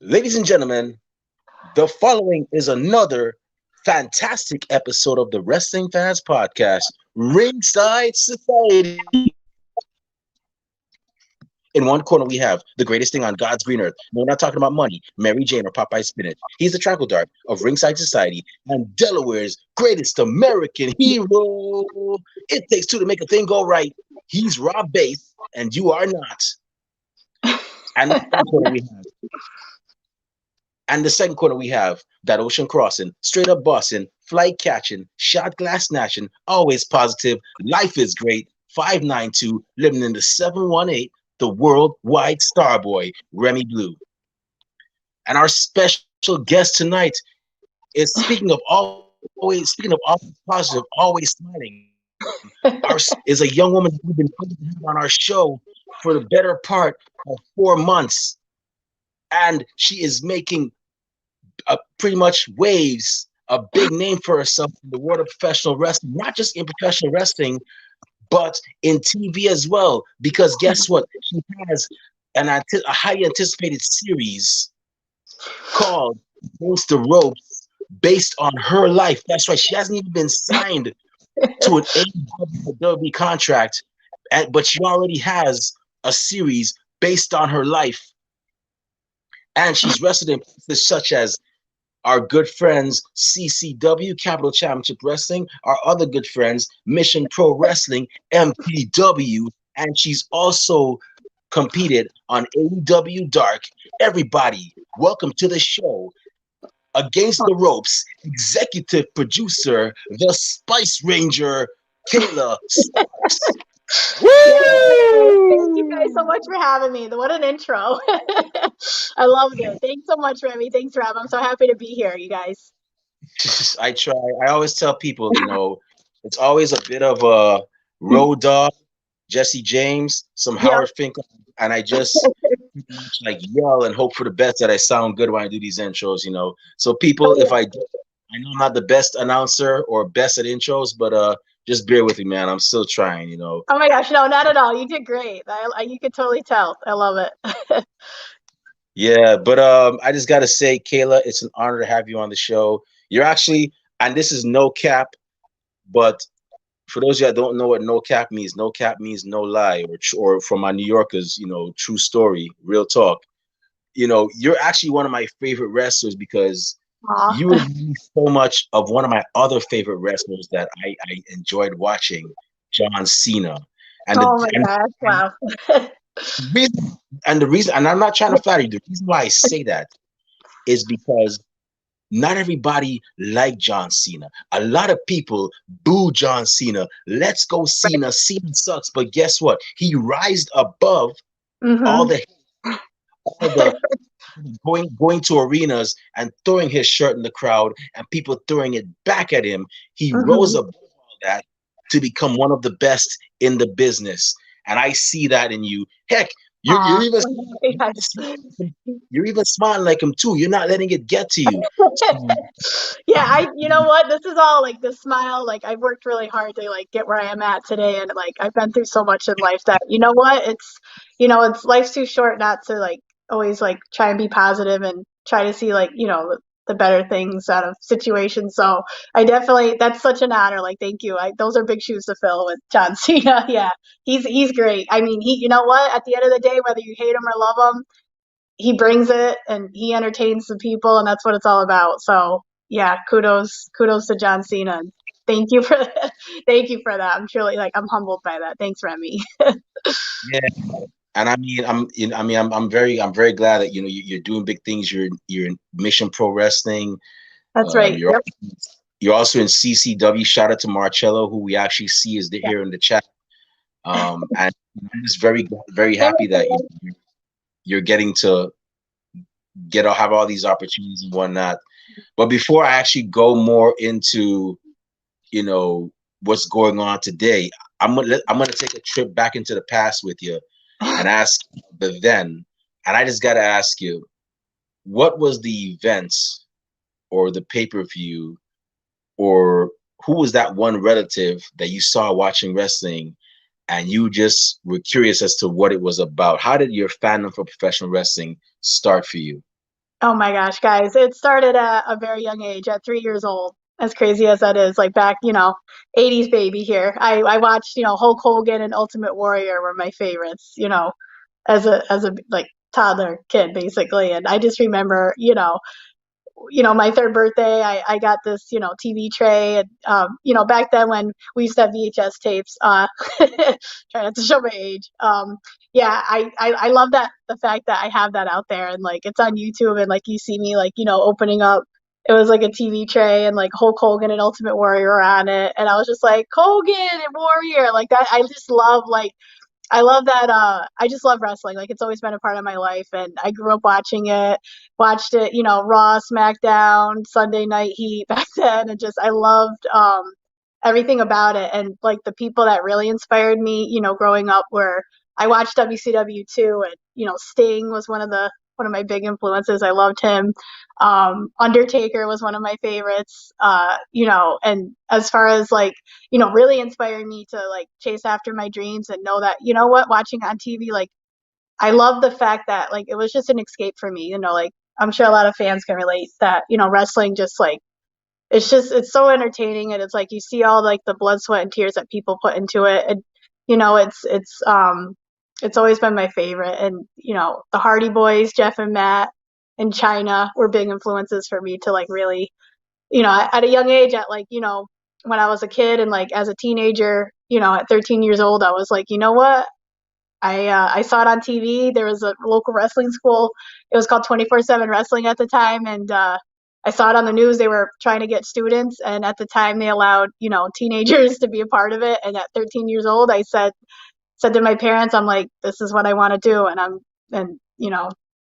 Ladies and gentlemen, the following is another fantastic episode of the Wrestling Fans Podcast, Ringside Society. In one corner, we have the greatest thing on God's green earth. No, we're not talking about money, Mary Jane, or Popeye Spinach. He's the Trackle Dart of Ringside Society and Delaware's greatest American hero. It takes two to make a thing go right. He's Rob Bass, and you are not. And the second corner we have And the second corner, we have that ocean crossing, straight up bossing, flight catching, shot glass snatching, always positive, life is great, 592, living in the 718, the worldwide starboy, Remy Blue. And our special guest tonight is speaking of always positive, always smiling. Is a young woman we've been putting on our show for the better part of 4 months. And she is making pretty much waves, a big name for herself in the world of professional wrestling, not just in professional wrestling, but in TV as well. Because guess what? She has a highly anticipated series called Against the Ropes based on her life. That's right. She hasn't even been signed to an AEW contract, but she already has a series based on her life. And she's wrestled in places such as our good friends CCW, Capital Championship Wrestling, our other good friends Mission Pro Wrestling, MPW, and she's also competed on AEW Dark. Everybody, welcome to the show. Against the Ropes, executive producer, the Spice Ranger, Kayla Sparks. Thank you guys so much for having me. What an intro. I loved it. Thanks so much, Remy. Thanks, Rob. I'm so happy to be here, you guys. I try. I always tell people, it's always a bit of a Road Dogg, Jesse James, some Yep. Howard Finkel, and I just like yell and hope for the best that I sound good when I do these intros. So people, if I know I'm not the best announcer or best at intros, but just bear with me, man. I'm still trying. Oh my gosh, no, not at all. You did great. You could totally tell. I love it. Yeah, but I just gotta say, Kayla, it's an honor to have you on the show. You're actually, and this is no cap, but for those of you that don't know what no cap means no lie, or from my New Yorkers, true story, real talk. You're actually one of my favorite wrestlers because Aw. you remind me so much of one of my other favorite wrestlers that I enjoyed watching, John Cena. And the Oh my gosh, wow. reason, and I'm not trying to flatter you. The reason why I say that is because not everybody like John Cena. A lot of people boo John Cena. Let's go Cena. Cena sucks. But guess what? He rised above all Mm-hmm. the all the going to arenas and throwing his shirt in the crowd and people throwing it back at him. He rose Mm-hmm. above all that to become one of the best in the business. And I see that in you. Heck, you're, Aw. you're even Yes. you're even smiling like him too. You're not letting it get to you. So, Yeah, you know what? This is all like the smile. Like I've worked really hard to like get where I am at today, and like I've been through so much in life that you know what? It's life's too short not to like always like try and be positive and try to see like the better things out of situations. So I definitely that's such an honor. Like thank you. Those are big shoes to fill with John Cena. Yeah, he's great. I mean, you know what? At the end of the day, whether you hate him or love him, he brings it and he entertains the people and that's what it's all about. So yeah, kudos to John Cena. Thank you for that. Thank you for that. I'm truly like I'm humbled by that. Thanks, Remy. yeah. And I mean, I'm very glad that you're doing big things. You're in Mission Pro Wrestling. That's right. You're Yep. you're also in CCW. Shout out to Marcello, who we actually see is Yeah. here in the chat. And I'm just very happy that you're getting to have all these opportunities and whatnot. But before I actually go more into you know what's going on today, I'm gonna take a trip back into the past with you and ask the then. And I just gotta ask you, what was the events or the pay-per-view, or who was that one relative that you saw watching wrestling and you just were curious as to what it was about? How did your fandom for professional wrestling start for you? Oh my gosh, guys. It started at a very young age, at 3 years old. As crazy as that is, like back, 80s baby here. I watched, Hulk Hogan and Ultimate Warrior were my favorites, as a like toddler kid basically. And I just remember, my third birthday, I got this, TV tray. And, back then when we used to have VHS tapes, try not to show my age. Yeah, I love that, the fact that I have that out there and like it's on YouTube and like you see me like, opening up. It was like a TV tray and like Hulk Hogan and Ultimate Warrior on it. And I was just like, Hogan and Warrior, like that. I just love like I love that. I just love wrestling. Like it's always been a part of my life, and I grew up watching it. Watched it, Raw, SmackDown, Sunday Night Heat back then, and just I loved everything about it. And like the people that really inspired me, growing up, were I watched WCW too, and Sting was one of my big influences. I loved him. Undertaker was one of my favorites. And as far as like really inspiring me to like chase after my dreams and know that, what, watching on TV, like I love the fact that like it was just an escape for me, like I'm sure a lot of fans can relate that, wrestling just like it's so entertaining and it's like you see all like the blood, sweat and tears that people put into it. And it's always been my favorite. And the Hardy Boys, Jeff and Matt and China were big influences for me to like really, at a young age, at like, when I was a kid and like as a teenager, at 13 years old, I was like, you know what? I saw it on TV. There was a local wrestling school. It was called 24/7 Wrestling at the time, and I saw it on the news. They were trying to get students, and at the time they allowed teenagers to be a part of it. And at 13 years old, I said to my parents, I'm like, this is what I want to do, and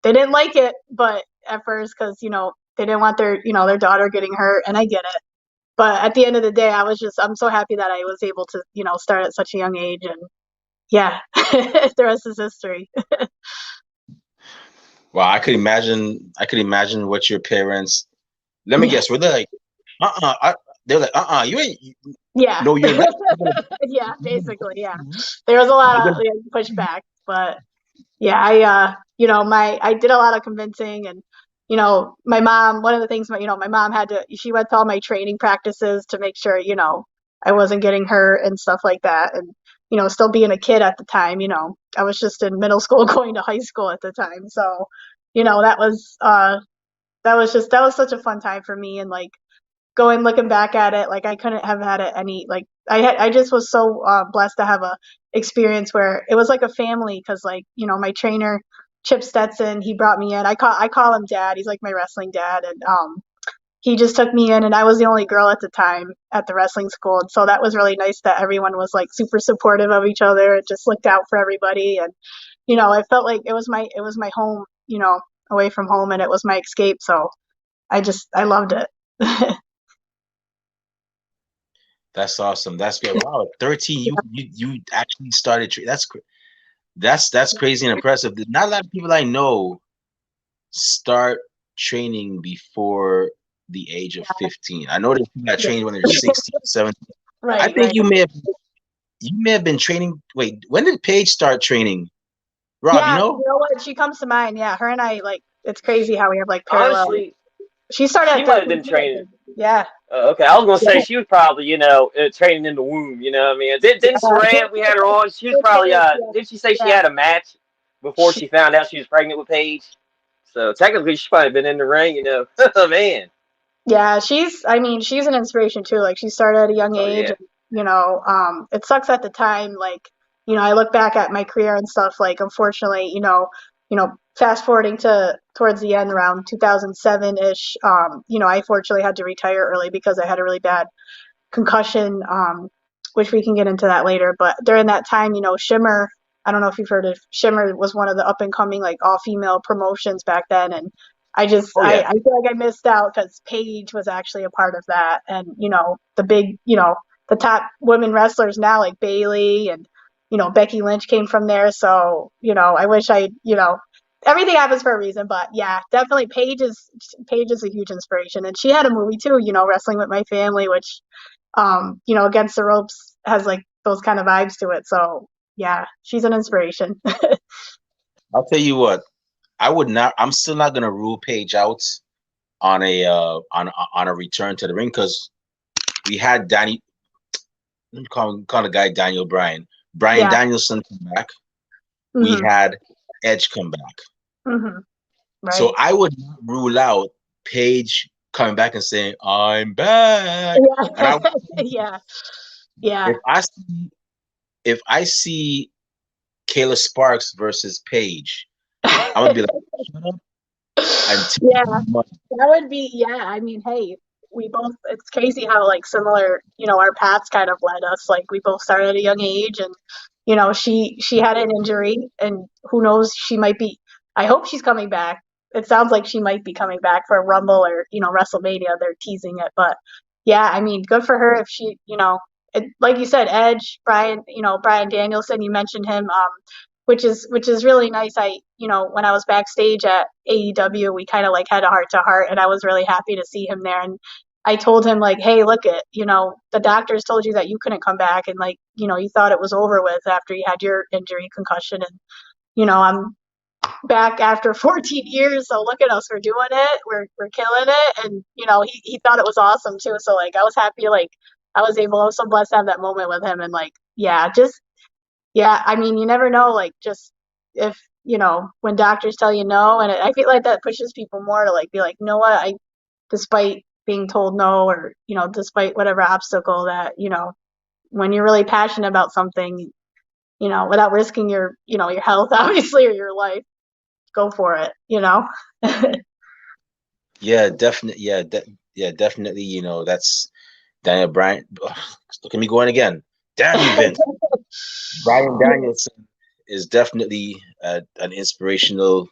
they didn't like it, but at first because they didn't want their daughter getting hurt, and I get it. But at the end of the day, I'm so happy that I was able to start at such a young age, and yeah, the rest is history. Well, I could imagine. I could imagine what your parents. Let me guess. Were they like, they're like, you ain't. Yeah. No, you're not. Yeah, basically, yeah. There was a lot of pushback, but yeah, I did a lot of convincing. And my mom, one of the things my mom she went to all my training practices to make sure I wasn't getting hurt and stuff like that. And still being a kid at the time, I was just in middle school going to high school at the time. So that was such a fun time for me. And like looking back at it, like I couldn't have had it any, like I just was so blessed to have a experience where it was like a family. Because like my trainer Chip Stetson, he brought me in. I call him dad. He's like my wrestling dad. And he just took me in, and I was the only girl at the time at the wrestling school. And so that was really nice that everyone was like super supportive of each other and just looked out for everybody. And I felt like it was my home, away from home, and it was my escape. So I loved it. That's awesome. That's great. Wow, 13. You actually started. That's crazy and impressive. Not a lot of people I know start training before the age of 15. I know there's people that train when they're 16, 17. I Right, think right. you may have been training. Wait, when did Paige start training? Rob, you Yeah, know? you know what? She comes to mind. Yeah, her and I, like, it's crazy how we have like parallel. Honestly, She started she at might have 13 been too, I training. think. Yeah, Okay, I was gonna yeah, say she was probably, training in the womb. You know what I mean? Didn't yeah. Saran? We had her on. She was Good probably. Paige, yeah, Didn't she say she yeah. had a match before She she found out she was pregnant with Paige? So technically, she probably been in the ring. Man. Yeah, I mean, she's an inspiration too. Like she started at a young Oh age, yeah. and it sucks at the time. Like, I look back at my career and stuff. Like, unfortunately, fast forwarding to towards the end, around 2007 ish. I fortunately had to retire early because I had a really bad concussion, which we can get into that later. But during that time, Shimmer, I don't know if you've heard of Shimmer, was one of the up and coming like all female promotions back then. And Oh yeah. I feel like I missed out because Paige was actually a part of that. And, the big, the top women wrestlers now, like Bailey and, Becky Lynch came from there. So, I wish everything happens for a reason. But yeah, definitely Paige is a huge inspiration. And she had a movie too, Wrestling with My Family, which Against the Ropes has like those kind of vibes to it. So yeah, she's an inspiration. I'll tell you what. I'm still not gonna rule Paige out on a return to the ring because we had Danny call the guy Daniel Bryan. Brian Yeah. Danielson come back. We Mhm. had Edge come back. Mhm. So Right. I would not rule out Paige coming back and saying, I'm back. And Yeah. Yeah. Yeah. if I see if I see Kayla Sparks versus Paige, I'm gonna be like, shut up and take Yeah. my money. That would be, yeah. I mean, hey, we both, it's crazy how like similar, our paths kind of led us. Like we both started at a young age and, she had an injury and who knows, she might be, I hope she's coming back. It sounds like she might be coming back for a Rumble or, WrestleMania. They're teasing it, but yeah, I mean, good for her if she, like you said, Edge, Brian Danielson, you mentioned him, which is really nice. When I was backstage at AEW, we kind of like had a heart to heart, and I was really happy to see him there. And I told him like, hey, look it, the doctors told you that you couldn't come back, and like, you thought it was over with after you had your injury, concussion, and I'm back after 14 years. So look at us, we're doing it, we're killing it, and he thought it was awesome too. So like, I was happy, like I was so blessed to have that moment with him, and like, yeah, I mean, you never know, like, just if, when doctors tell you no, and I feel like that pushes people more to, like, be like, you know what, despite being told no, or, despite whatever obstacle that, when you're really passionate about something, without risking your health, obviously, or your life, go for it. Yeah, definitely. Yeah, definitely. That's Daniel Bryan. Ugh, look at me going again. Damn you, Vince. Brian Danielson is definitely an inspirational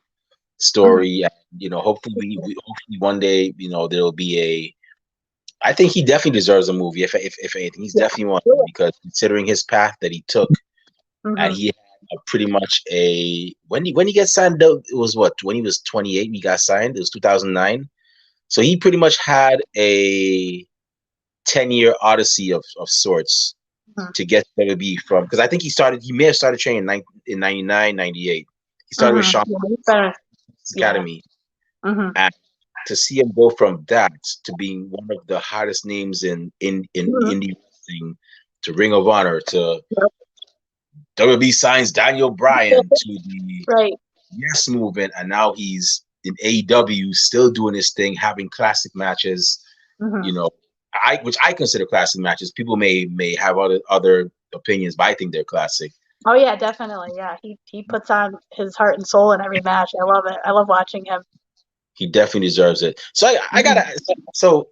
story. Hopefully, hopefully one day, there'll be a. I think he definitely deserves a movie. If anything, he's Yeah, definitely one do it. because considering his path that he took, and Hmm. he had pretty much a when he got signed out, it was what when he was 28. He got signed. It was 2009. So he pretty much had a 10-year odyssey of sorts Hmm. to get to WWE from because I think he may have started training in 99, 98. He started with Hmm. Sean Yeah, he's better. Yeah. Academy, Hmm. and to see him go from that to being one of the hottest names in Hmm. indie wrestling to Ring of Honor to Yep. WWE signs Daniel Bryan to the Right. Yes movement, and now he's in AEW still doing his thing, having classic matches. Hmm. You know, which I consider classic matches. People may have other opinions, but I think they're classic. Oh yeah, definitely. Yeah, he puts on his heart and soul in every match. I love it. I love watching him. He definitely deserves it. So I gotta Mhm.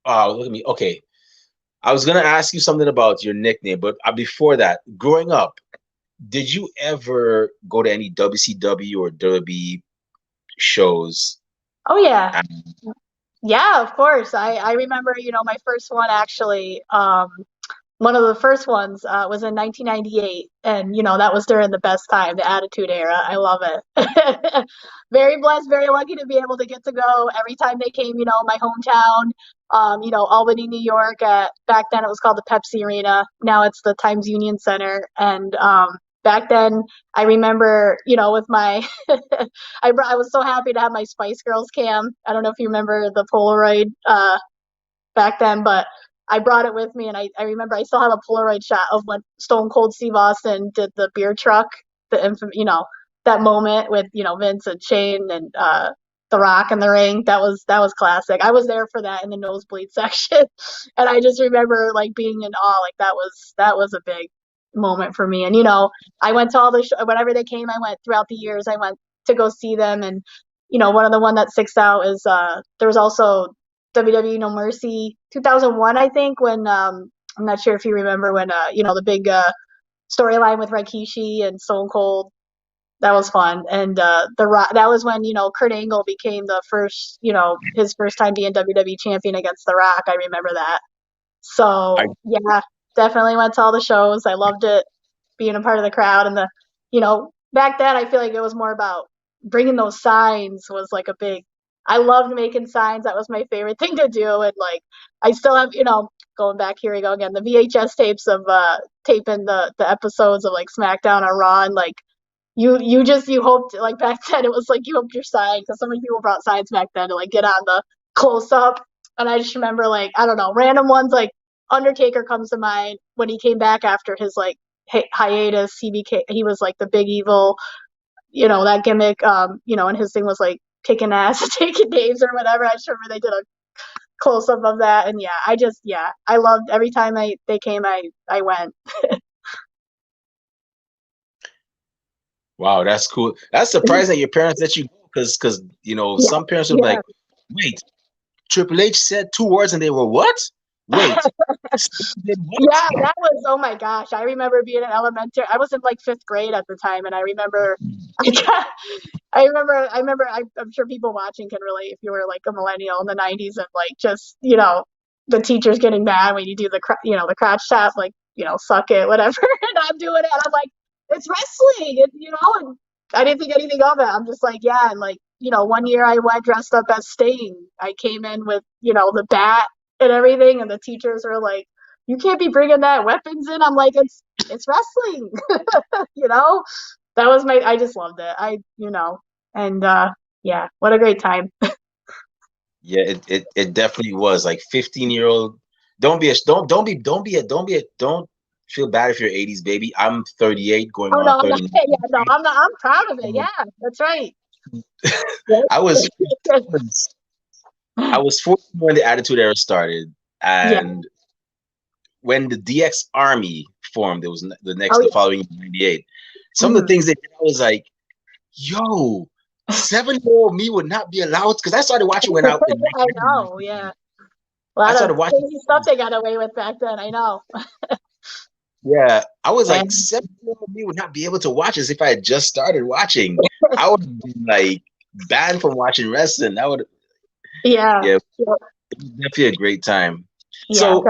look at me. Okay, I was gonna ask you something about your nickname, but before that, growing up, did you ever go to any WCW or WWE shows? Oh yeah, And yeah. Of course. I remember. My first one actually. One of the first ones was in 1998, and that was during the best time, the Attitude Era. I love it. Very blessed, very lucky to be able to get to go every time they came. My hometown, Albany, New York. Back then it was called the Pepsi Arena. Now it's the Times Union Center. And back then, I remember, with my, I was so happy to have my Spice Girls cam. I don't know if you remember the Polaroid back then, but I brought it with me, and I remember I still have a Polaroid shot of when Stone Cold Steve Austin did the beer truck, the that moment with Vince and Shane and The Rock in the ring. That was classic. I was there for that in the nosebleed section, and I just remember like being in awe. Like that was a big moment for me. And I went to all the whenever they came, I went throughout the years. I went to go see them, and one of the one that sticks out is there was also WWE No Mercy 2001, I think, when I'm not sure if you remember when the big storyline with Rikishi and Stone Cold. That was fun. And that was when Kurt Angle became the first, his first time being WWE champion against The Rock. I remember that. I So yeah, definitely went to all the shows. I loved it, being a part of the crowd. And back then I feel like it was more about bringing those signs was like a big, I loved making signs. That was my favorite thing to do. And like, I still have, going back, here we go again, the VHS tapes of taping the episodes of like SmackDown or Raw. And like, you hoped like back then it was like you hoped your sign because so many people brought signs back then to like get on the close up. And I just remember like I don't know random ones like Undertaker comes to mind when he came back after his like hiatus. He was like the big evil, that gimmick. And his thing was like kicking ass, taking names or whatever. I just remember they did a close up of that, and I loved every time they came. I went. Wow, that's cool. That's surprising that your parents let you go because Yeah, some parents would be yeah. like, wait, Triple H said 2 words and they were what? Wait, did what? Yeah, that was, oh my gosh. I remember being in elementary. I was in like fifth grade at the time, and I remember, I got, I'm sure people watching can relate if you were like a millennial in the 90s and like just, the teachers getting mad when you do the crotch tap, like, suck it, whatever. And I'm doing it, and I'm like, it's wrestling, and I didn't think anything of it. I'm just like, yeah. And like, one year I went dressed up as Sting. I came in with, the bat and everything, and the teachers were like, you can't be bringing that weapons in. I'm like, it's wrestling. you know that was I just loved it. And yeah, what a great time. Yeah, it definitely was like 15-year-old. Don't feel bad if you're 80s baby. I'm 38 going Oh on no, I'm not. 39. Yeah, no, I'm not. I'm proud of it. Yeah, that's right. I was I was 14 when the Attitude Era started, Yeah. and when the DX Army formed, it was Oh the following 98. Some of the yeah. things they did, I was like, yo, 7-year-old me would not be allowed because I started watching when I in I know. Yeah, a I lot of started watching. crazy stuff they got away with back then. I know. Yeah, I was like, And 7-year-old me would not be able to watch as if I had just started watching. I would have been like banned from watching wrestling. That would, yeah, yeah, yeah, it was definitely a great time. yeah, So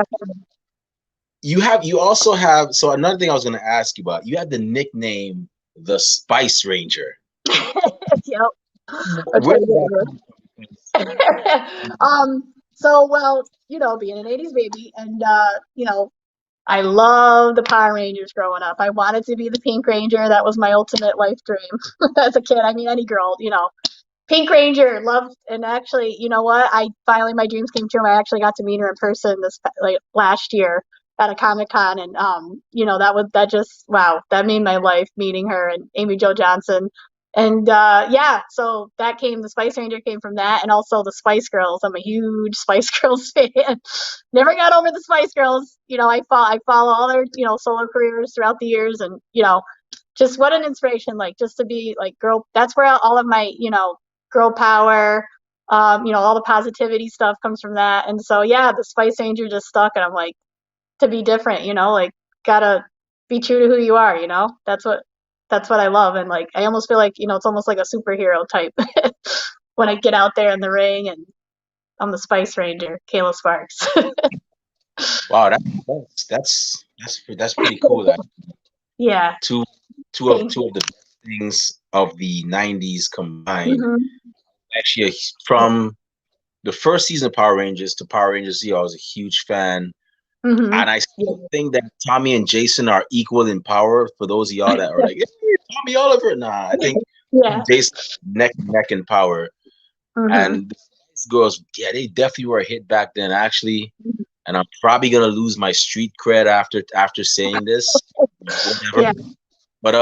you also have, so another thing I was going to ask you about, you had the nickname the Spice Ranger. yep. That's Where pretty did that good. come So well, being an 80s baby and I loved the Power Rangers growing up. I wanted to be the Pink Ranger. That was my ultimate life dream as a kid. I mean, any girl, Pink Ranger, loved, and actually, you know what? My dreams came true. I actually got to meet her in person this like last year at a Comic Con, and that just wow, that made my life meeting her and Amy Jo Johnson, and yeah, so the Spice Ranger came from that, and also the Spice Girls. I'm a huge Spice Girls fan. Never got over the Spice Girls. I follow all their solo careers throughout the years, and just what an inspiration, like just to be like girl. That's where all of my girl power, all the positivity stuff comes from that. And so, yeah, the Spice Ranger just stuck. And I'm like, to be different, like, gotta be true to who you are, that's what I love. And like, I almost feel like, it's almost like a superhero type when I get out there in the ring and I'm the Spice Ranger, Kayla Sparks. Wow, that's pretty cool. That Yeah. two Thank two you. of the best things of the 90s combined. Hmm. Actually, from the first season of Power Rangers to Power Rangers Z, I was a huge fan. Hmm. And I Yeah. still think that Tommy and Jason are equal in power. For those of y'all that are like, hey, Tommy Oliver, nah, I think Yeah. Jason neck and neck in power. Hmm. And the Spice Girls, yeah, they definitely were a hit back then, actually. And I'm probably gonna lose my street cred after saying this, whatever. Yeah. But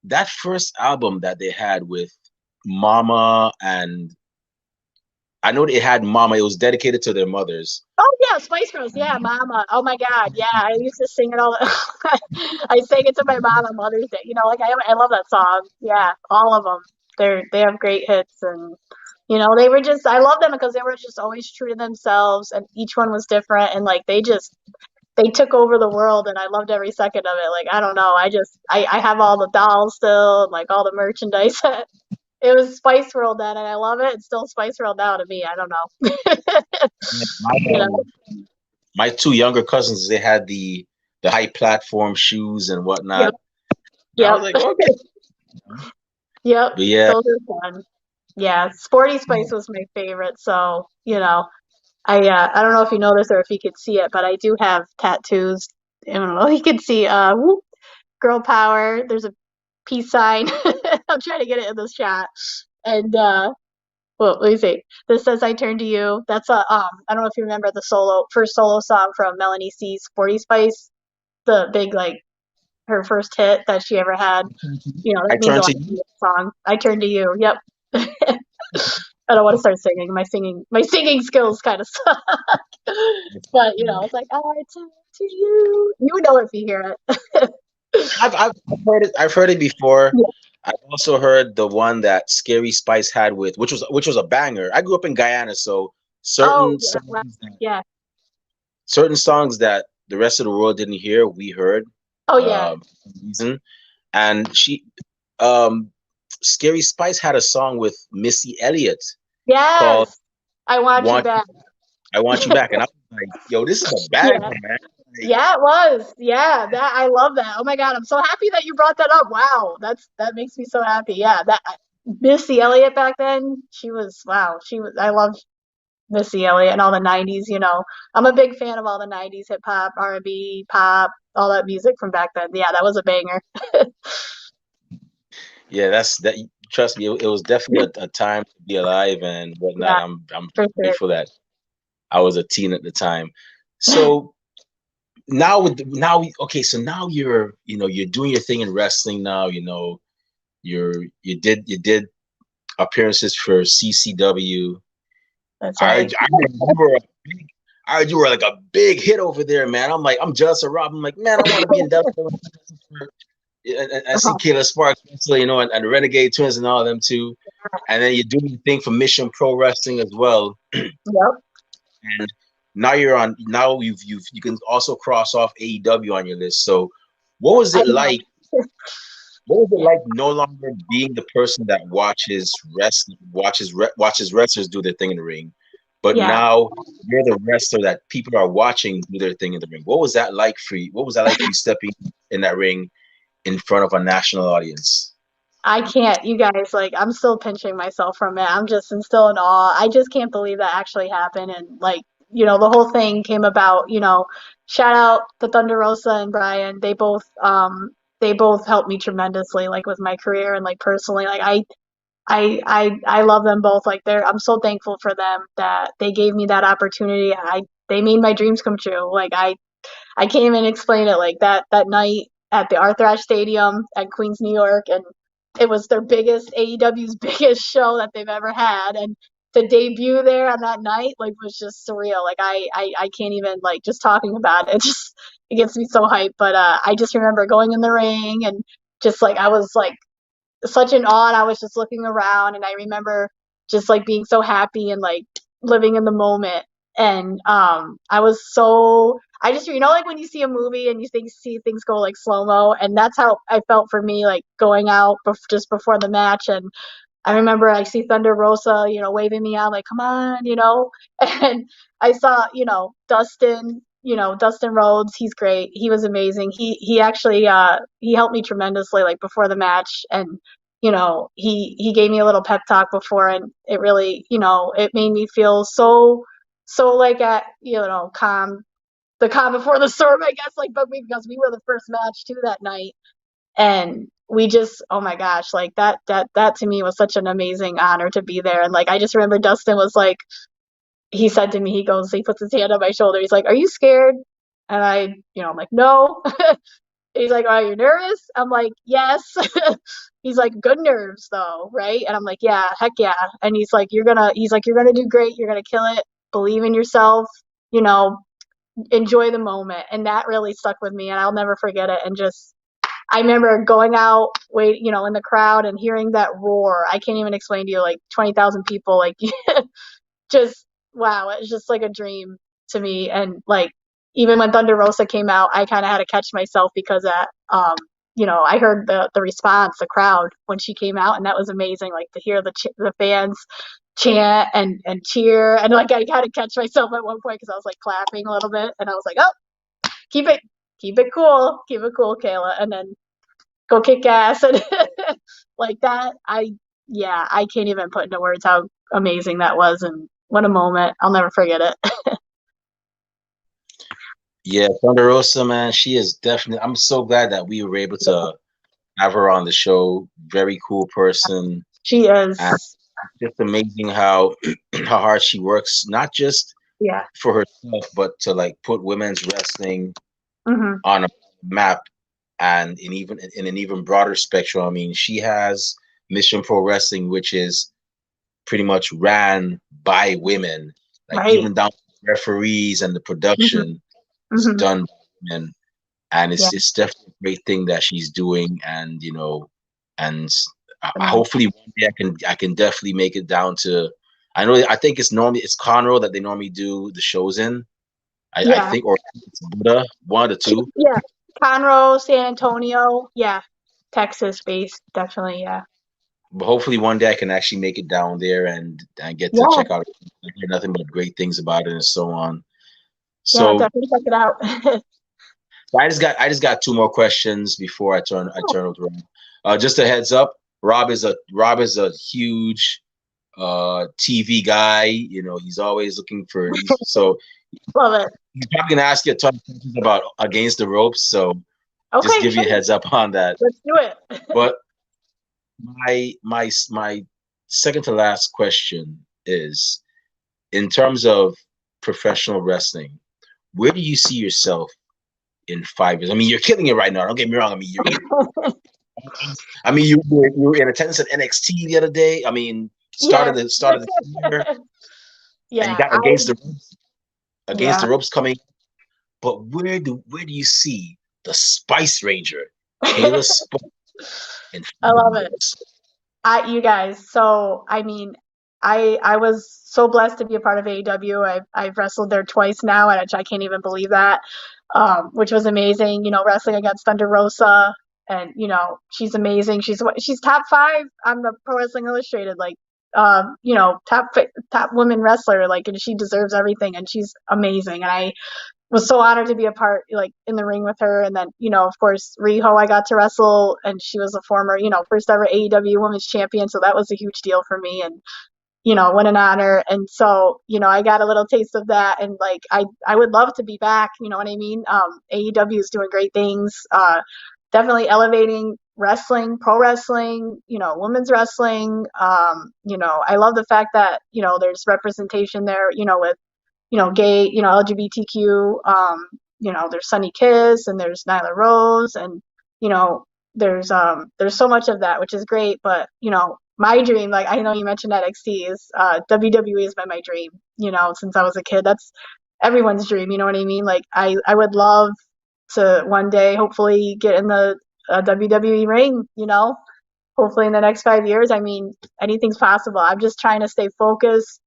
that first album that they had with Mama, and I know they had Mama. It was dedicated to their mothers. Oh yeah, Spice Girls. Yeah, Mama. Oh my God. Yeah, I used to sing it all. I sang it to my mom on Mother's Day. Like I love that song. Yeah, all of them. They have great hits, and they were just I love them because they were just always true to themselves, and each one was different, and like they took over the world, and I loved every second of it. Like I don't know, I have all the dolls still, and like all the merchandise. It was Spice World then, and I love it. It's still Spice World now to me. I don't know. My you know. my two younger cousins, they had the high platform shoes and Yep. whatnot. And I Yep. was like, okay, Yep. but yeah, Those are fun. Yeah, Sporty Spice was my favorite. So, I don't know if you know this or if you could see it, but I do have tattoos. I don't know if you could see Girl Power. There's a peace sign. I'm trying to get it in this chat. And well, let me see. This says "I Turn to You." That's a I don't know if you remember the first solo song from Melanie C's Sporty Spice, the big like her first hit that she ever had. You know, I that means a turn lot to to you. me, that song. I Turn to You. Yep. I don't want to start singing. My singing skills kind of suck. But you know, it's like I turn to you. You would know if you hear it. I've heard it. I've heard it before. Yeah. I've also heard the one that Scary Spice had with, which was a banger. I grew up in Guyana, so Oh certain yeah, wow. songs that Yeah. certain songs that the rest of the world didn't hear, we heard. Oh yeah. For some reason, and um, Scary Spice had a song with Missy Elliott called Yes. I want you "Want back. I Want You Back," and I was like, "Yo, this is a banger, Yeah. man!" Like, Yeah, it was. Yeah, that I love that. Oh my God, I'm so happy that you brought that up. Wow, that makes me so happy. Yeah, that Missy Elliott back then, she was wow. She was. I love Missy Elliott and all the '90s. You know, I'm a big fan of all the '90s hip hop, R&B, pop, all that music from back then. Yeah, that was a banger. yeah, that's that. Trust me, it was definitely a time to be alive and whatnot. Yeah, I'm for sure. grateful that I was a teen at the time. So now okay, so now you're doing your thing in wrestling now. You did appearances for CCW. That's I right. I heard you were a big, I heard you were like a big hit over there, man. I'm like, I'm jealous of Rob. I'm like, man, I want to be in Dallas. And I see Kayla Sparks, so, and the Renegade Twins and all of them too. And then you're doing the thing for Mission Pro Wrestling as well. Yep. And now you can also cross off AEW on your list. So what was I it know. like? What was it Yeah. like no longer being the person that watches wrestlers do their thing in the ring, but Yeah. now you're the wrestler that people are watching do their thing in the ring? What was that like for you? What was that like for you stepping in that ring in front of a national audience? I can't, you guys, like, I'm still pinching myself from it. I'm just still in awe. I just can't believe that actually happened. And, like, you know, the whole thing came about, you know, shout out to Thunder Rosa and Brian. They both helped me tremendously, like, with my career and, like, personally. Like, I love them both. Like, I'm so thankful for them that they gave me that opportunity. They made my dreams come true. Like, I can't even explain it. Like that night at the Arthur Ashe Stadium at Queens, New York, and it was their biggest AEW's biggest show that they've ever had, and to debut there on that night like was just surreal. Like I can't even like just talking about it. It just it gets me so hyped. But I just remember going in the ring and just like I was like such an awe and I was just looking around and I remember just like being so happy and like living in the moment. And I was so I just like when you see a movie and see things go like slow mo, and that's how I felt for me like going out just before the match. And I remember I see Thunder Rosa, waving me on, like, come on, and I saw, Dustin Rhodes. He's great. He was amazing. He actually, he helped me tremendously, like before the match. And, he gave me a little pep talk before, and it really, it made me feel so like calm, the calm before the storm, I guess, like, but because we were the first match too that night, and we just oh my gosh, like that to me was such an amazing honor to be there. And like I just remember Dustin was like, he said to me, he puts his hand on my shoulder, he's like, are you scared? And I'm like, no. He's like, are you nervous? I'm like, yes. He's like, good nerves though, right? And I'm like, yeah, heck yeah. And he's like, you're gonna do great, you're gonna kill it, believe in yourself, you know enjoy the moment. And that really stuck with me and I'll never forget it. And just I remember going out, in the crowd and hearing that roar. I can't even explain to you, like 20,000 people, like just wow, it's just like a dream to me. And like even when Thunder Rosa came out, I kind of had to catch myself because I heard the response, the crowd when she came out, and that was amazing. Like to hear the fans chant and cheer, and like I had to catch myself at one point because I was like clapping a little bit, and I was like, oh, keep it keep it cool, Kayla, and then go kick ass and like that. I can't even put into words how amazing that was, and what a moment. I'll never forget it. Yeah, Thunder Rosa, man, she is definitely. I'm so glad that we were able to have her on the show. Very cool person, She and is. just amazing how how hard she works, not just Yeah. for herself, but to like put women's wrestling Hmm. on a map and in an even broader spectrum. I mean, she has Mission Pro Wrestling, which is pretty much ran by women, like Right. even down to the referees and the Hmm. production is Hmm. done by women. And Yeah. it's definitely a great thing that she's doing, and and Amazing. hopefully one day I can definitely make it down to. I think it's Conroe that they normally do the shows in. I Yeah. think, or it's Buddha, one of the two. Yeah. Conroe, San Antonio. Yeah. Texas based. Definitely. Yeah. But hopefully one day I can actually make it down there and get to Yeah. check out. I hear nothing but great things about it and so on. Yeah. So Definitely check it out. I just got two more questions before I turn it around. Just a heads up, Rob is a huge TV guy. You know, he's always looking for these. So Love it. he's probably gonna ask you a ton of questions about Against the Ropes. So just Okay. give you a Sure. heads up on that. Let's do it. But my second to last question is in terms of professional wrestling, where do you see yourself in 5 years? I mean, you're killing it right now. Don't get me wrong. I mean, you were in attendance at NXT the other day. I mean, Yes. started the year, and you Yeah. got against Yeah. the ropes coming. But where do you see the Spice Ranger, Kayla Spice, in I five love it. years? You guys. So, I mean, I was so blessed to be a part of AEW. I've wrestled there twice now, and I can't even believe that. Which was amazing. Wrestling against Thunder Rosa, and she's amazing. She's top five on the Pro Wrestling Illustrated, like top women wrestler, like, and she deserves everything, and she's amazing. And I was so honored to be a part, like, in the ring with her. And then, of course, Riho, I got to wrestle, and she was a former, first ever AEW Women's Champion. So that was a huge deal for me. And, what an honor. And so, I got a little taste of that. And like, I would love to be back. You know what I mean? AEW is doing great things. Definitely elevating wrestling, pro wrestling, women's wrestling. I love the fact that, there's representation there, with gay, LGBTQ, there's Sunny Kiss and there's Nyla Rose, and, you know, there's so much of that, which is great. But, my dream, like, I know you mentioned NXT, is WWE has been my dream, since I was a kid. That's everyone's dream, you know what I mean? Like, I would love to one day hopefully get in the WWE ring, hopefully in the next 5 years. I mean, anything's possible. I'm just trying to stay focused,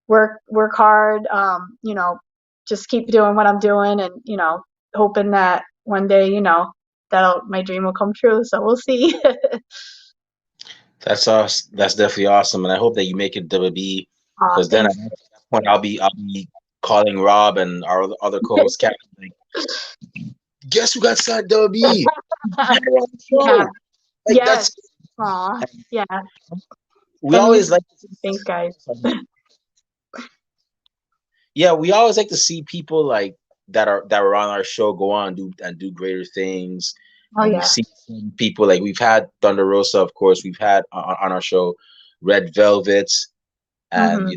work hard, just keep doing what I'm doing, and hoping that one day, that my dream will come true. So we'll see. That's us. That's definitely awesome, and I hope that you make it WWE because then at Thanks. that point I'll be calling Rob and our other co-host Kat, like, guess who got signed WWE? Yeah. Like Yes. that's Aw. Yeah. we Been always used. like Thanks, guys. yeah, we always like to see people like that were on our show go on and do greater things. Oh And we've yeah. seen some people like we've had Thunder Rosa, of course, we've had on our show Red Velvet, and Hmm.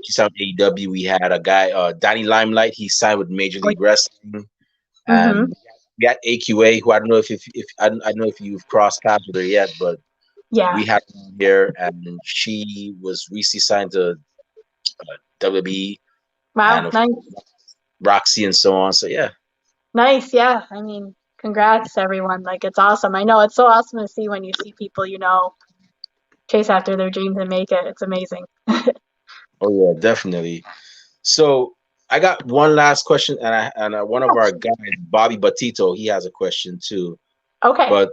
he signed with AEW. We had a guy, Danny Limelight, he signed with Major League Wrestling, Hmm. and we had AQA, who I don't know if I don't know if you've crossed paths with her yet, but Yeah. we had her on here, and she was recently signed to WWE, and Wow. of Nice. course Roxy and so on. So yeah. Nice. Yeah. I mean, congrats everyone. Like, it's awesome. I know it's so awesome to see when you see people, chase after their dreams and make it. It's amazing. Oh yeah, definitely. So I got one last question, and one of our guys, Bobby Batito, he has a question too. Okay. But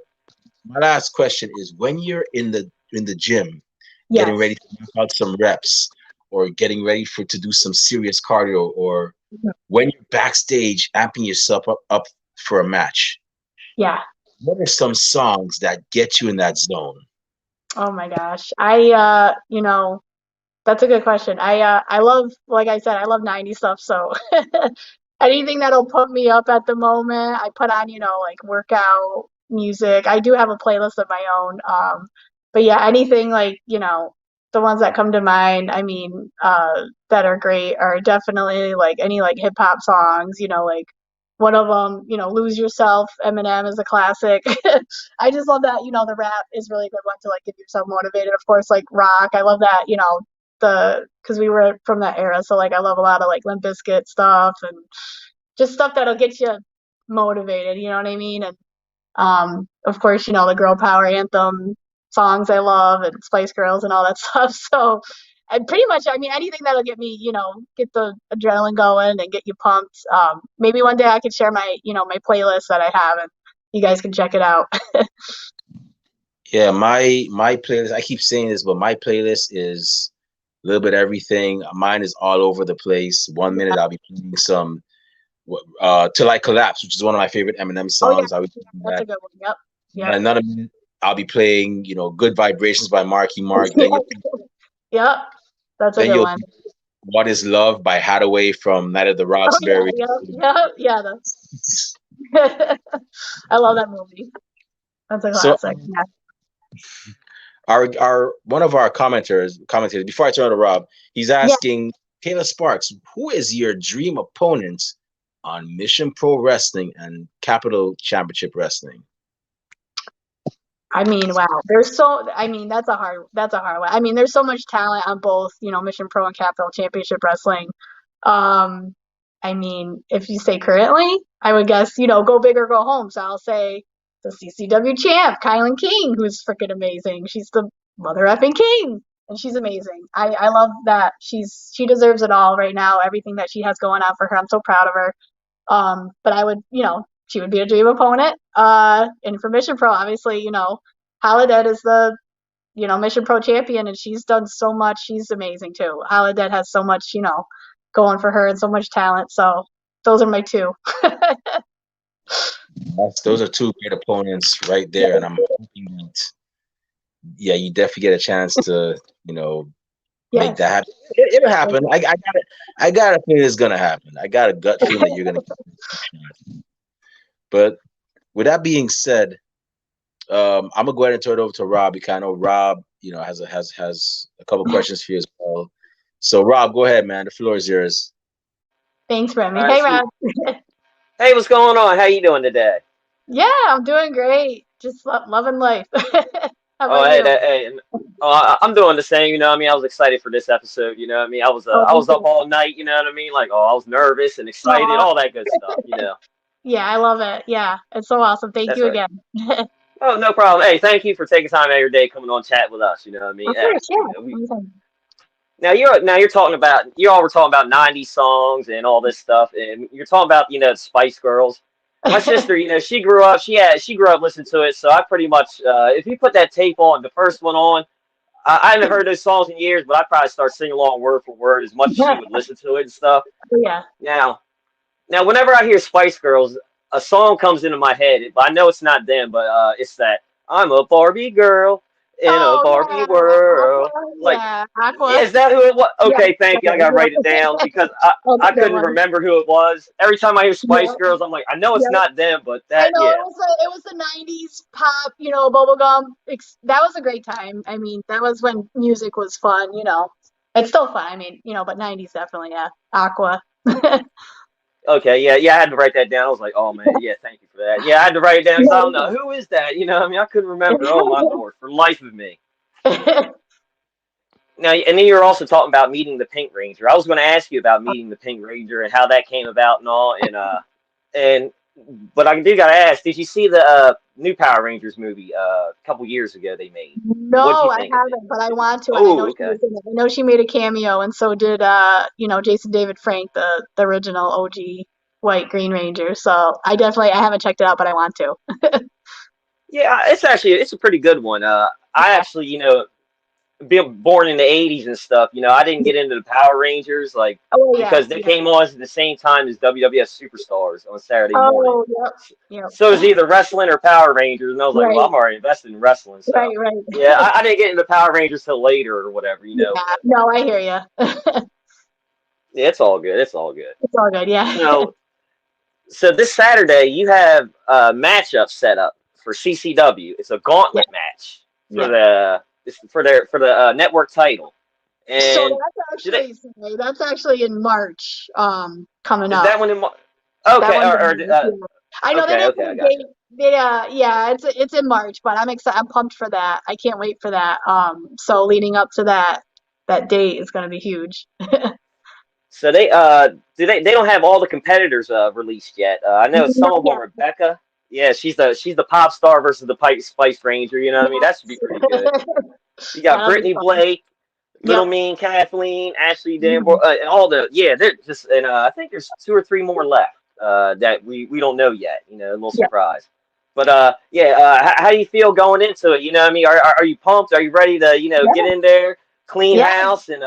my last question is: when you're in the gym, getting Yes. ready to knock out some reps, or getting ready to do some serious cardio, or when you're backstage amping yourself up for a match, Yeah. what are some songs that get you in that zone? Oh my gosh. That's a good question. I love, like I said, I love 90s stuff. So anything that'll put me up at the moment, I put on, like workout, music. I do have a playlist of my own. But yeah, anything like, the ones that come to mind, I mean, that are great are definitely like any like hip hop songs, like one of them, Lose Yourself, Eminem is a classic. I just love that, the rap is really a good one to like get yourself motivated. Of course, like rock, I love that, because we were from that era. So like I love a lot of like Limp Bizkit stuff and just stuff that'll get you motivated, you know what I mean? And of course, the girl power anthem songs I love and Spice Girls and all that stuff. So, and pretty much, I mean, anything that'll get me, get the adrenaline going and get you pumped. Maybe one day I could share my, my playlist that I have and you guys can check it out. Yeah, my playlist. I keep saying this, but my playlist is a little bit of everything. Mine is all over the place. 1 minute I'll be playing some "Till I Collapse," which is one of my favorite Eminem songs. Oh, yeah. That's a good one. Yep. And another minute I'll be playing, "Good Vibrations" by Marky Mark. Then Yep. That's a good one. "What Is Love" by Hathaway from Night of the Roxbury. Yeah. I love that movie. That's a classic. Yeah. Our one of our commentators. Before I turn to Rob, he's asking Kayla Sparks, who is your dream opponent on Mission Pro Wrestling and Capital Championship Wrestling? I mean, wow. That's a hard one. I mean, there's so much talent on both, Mission Pro and Capital Championship Wrestling. I mean, if you say currently, I would guess, go big or go home. So I'll say the CCW champ, Kylan King, who's freaking amazing. She's the mother effing king, and she's amazing. I love that she deserves it all right now. Everything that she has going on for her, I'm so proud of her. But I would, she would be a dream opponent. And for Mission Pro, obviously, Holiday is the, Mission Pro champion, and she's done so much. She's amazing too. Holiday has so much, going for her and so much talent. So those are my two. Those are two great opponents right there, and I'm hoping that, you definitely get a chance to, make that happen. It'll happen. I got a feeling it's gonna happen. I got a gut feeling that you're gonna. But with that being said, I'm gonna go ahead and turn it over to Rob, because I know Rob, has a couple questions for you as well. So Rob, go ahead, man. The floor is yours. Thanks, Remy. Hey, Rob. Hey, what's going on? How you doing today? Yeah, I'm doing great. Just loving life. I'm doing the same. I was excited for this episode. I was up all night. Like, I was nervous and excited, all that good stuff. Yeah, I love it. Yeah, it's so awesome. Thank you again. Oh, no problem. Hey, thank you for taking time out of your day coming on chat with us. Of course, yeah. Now you're talking about, you all were talking about 90s songs and all this stuff, and you're talking about Spice Girls. My sister, she grew up listening to it, so I pretty much if you put that tape on, the first one on, I haven't heard those songs in years, but I'd probably start singing along word for word as much as she would listen to it and stuff. Yeah. Now whenever I hear Spice Girls, a song comes into my head. I know it's not them, but it's that "I'm a Barbie girl in a Barbie world." Aqua. Is that who it was? Okay, thank you. I gotta write it down because I couldn't remember who it was. Every time I hear Spice Girls, I'm like, I know it's not them, but that. I know, it was the 90s pop, bubblegum. That was a great time. I mean, that was when music was fun. It's still fun. I mean, but 90s definitely, yeah. Aqua. Okay, yeah, I had to write that down. I was like, oh man, yeah, thank you for that. Yeah, I had to write it down because I don't know who is that. I couldn't remember. Oh my lord, for the life of me. Now, and then you're also talking about meeting the Pink Ranger. I was going to ask you about meeting the Pink Ranger and how that came about and all. But I do got to ask, did you see the new Power Rangers movie a couple years ago they made? No, I haven't, but I want to. Oh, okay. I know she made a cameo, and so did Jason David Frank, the original OG White Green Ranger. So I haven't checked it out, but I want to. Yeah, it's a pretty good one. I actually, being born in the 80s and stuff, I didn't get into the Power Rangers because they came on at the same time as WWF Superstars on Saturday morning. Yep. So it was either wrestling or Power Rangers, and I was like, well, I'm already invested in wrestling. So. Right. Yeah, I didn't get into Power Rangers till later or whatever, Yeah, no, I hear you. Yeah, it's all good. It's all good, yeah. So this Saturday you have a matchup set up for CCW. It's a gauntlet match for the network title. So And that's actually in March, coming is up. that one in? That Okay, one, I know they okay, didn't okay, put I a got date. you. Yeah, it's in March, but I'm excited. I'm pumped for that. I can't wait for that. So leading up to that date is going to be huge. So they don't have all the competitors released yet. I know some Not of them. yet. Rebecca, yeah, she's the pop star versus the Spice Ranger. You know what I mean? That should be pretty good. You got That'll be Brittany fun. Blake, Little Yep. Mean Kathleen, Ashley Danvor, Mhm. and all they're just and I think there's 2 or 3 more left that we don't know yet. You know, a little Yep. surprise. But how do you feel going into it? You know what I mean? Are you pumped? Are you ready to get Yeah. in there, clean Yeah. house, and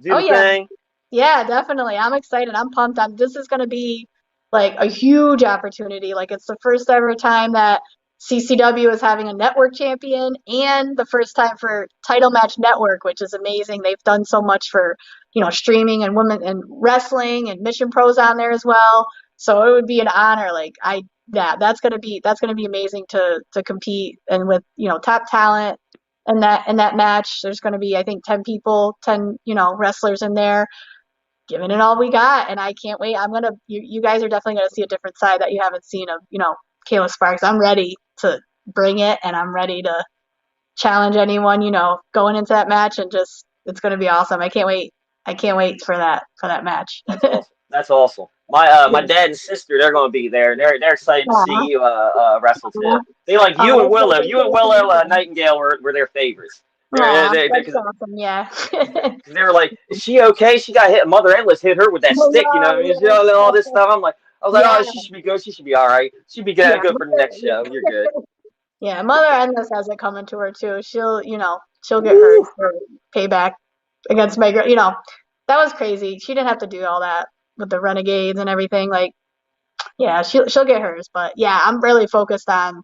do Oh the yeah. thing? Yeah, definitely. I'm excited. I'm pumped. This is going to be like a huge opportunity. Like it's the first ever time that CCW is having a network champion and the first time for Title Match Network, which is amazing. They've done so much for, streaming and women and wrestling and Mission Pros on there as well. So it would be an honor. Yeah, that's going to be amazing to compete and with, top talent in that match. There's going to be, I think, 10 people, 10, wrestlers in there giving it all we got, and I can't wait. You guys are definitely gonna see a different side that you haven't seen of, Kayla Sparks. I'm ready to bring it, and I'm ready to challenge anyone, going into that match, and just it's gonna be awesome. I can't wait. I can't wait for that match. That's awesome. That's awesome. My dad and sister, they're going to be there, and they're excited to see Aw, you wrestle too. aw, They like aw, you and that's Willow. that's You and that's Willow amazing. Nightingale were their favorites. Aw, They're that's because awesome. Yeah. they were like, is she okay? She got hit. Mother Endless hit her with that Oh stick. You know what I mean? You no, know, all this stuff. I was like, yeah, oh, she should be good. She should be all right. She'd be yeah, good for the next show. You're good. yeah. Mother Endless has it coming to her too. She'll get hers Woo! for payback against my girl. That was crazy. She didn't have to do all that with the Renegades and everything. Like, yeah, she'll get hers. But yeah, I'm really focused on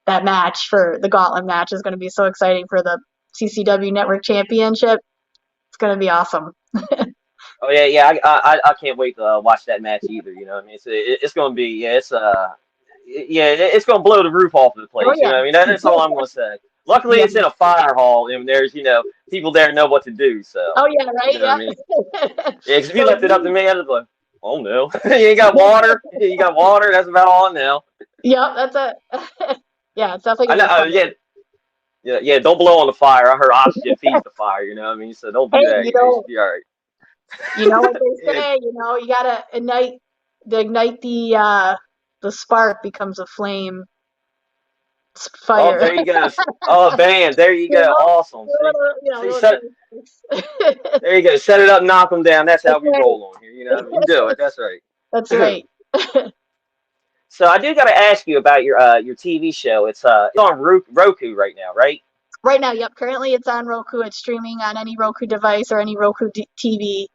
that match for the Gauntlet match. Is going to be so exciting for the CCW Network Championship. It's going to be awesome. Oh yeah, yeah. I can't wait to watch that match either. You know what I mean? It's going to be it's going to blow the roof off of the Oh place. You yeah, know what I mean? That's all I'm going to say. Luckily, yeah. it's in a fire hall, and there's people there know what to do. So Oh yeah, you right. know what I Yeah. mean? Yeah, 'cause if you So left it up to me, I'd be like, oh no, you ain't got water. You got water. That's about all I know. yep, that's it. Yeah, it's definitely I gonna know. be fun. Yeah. Don't blow on the fire. I heard oxygen feeds the fire. You know what I mean? So don't Hey, do that. You should be all right. you know what they Yeah. say. You gotta ignite the spark becomes a flame. It's Oh, fire. there you go. Oh, bam. There you You go. know, Awesome. See, see, little set tricks. there you go. Set it up, knock them down. That's how That's we right. roll on here. You know what I mean? You do it. That's That's right. right. So I do got to ask you about your TV show. It's on Roku right now, right? Right now, yep. Currently, it's on Roku. It's streaming on any Roku device or any Roku TV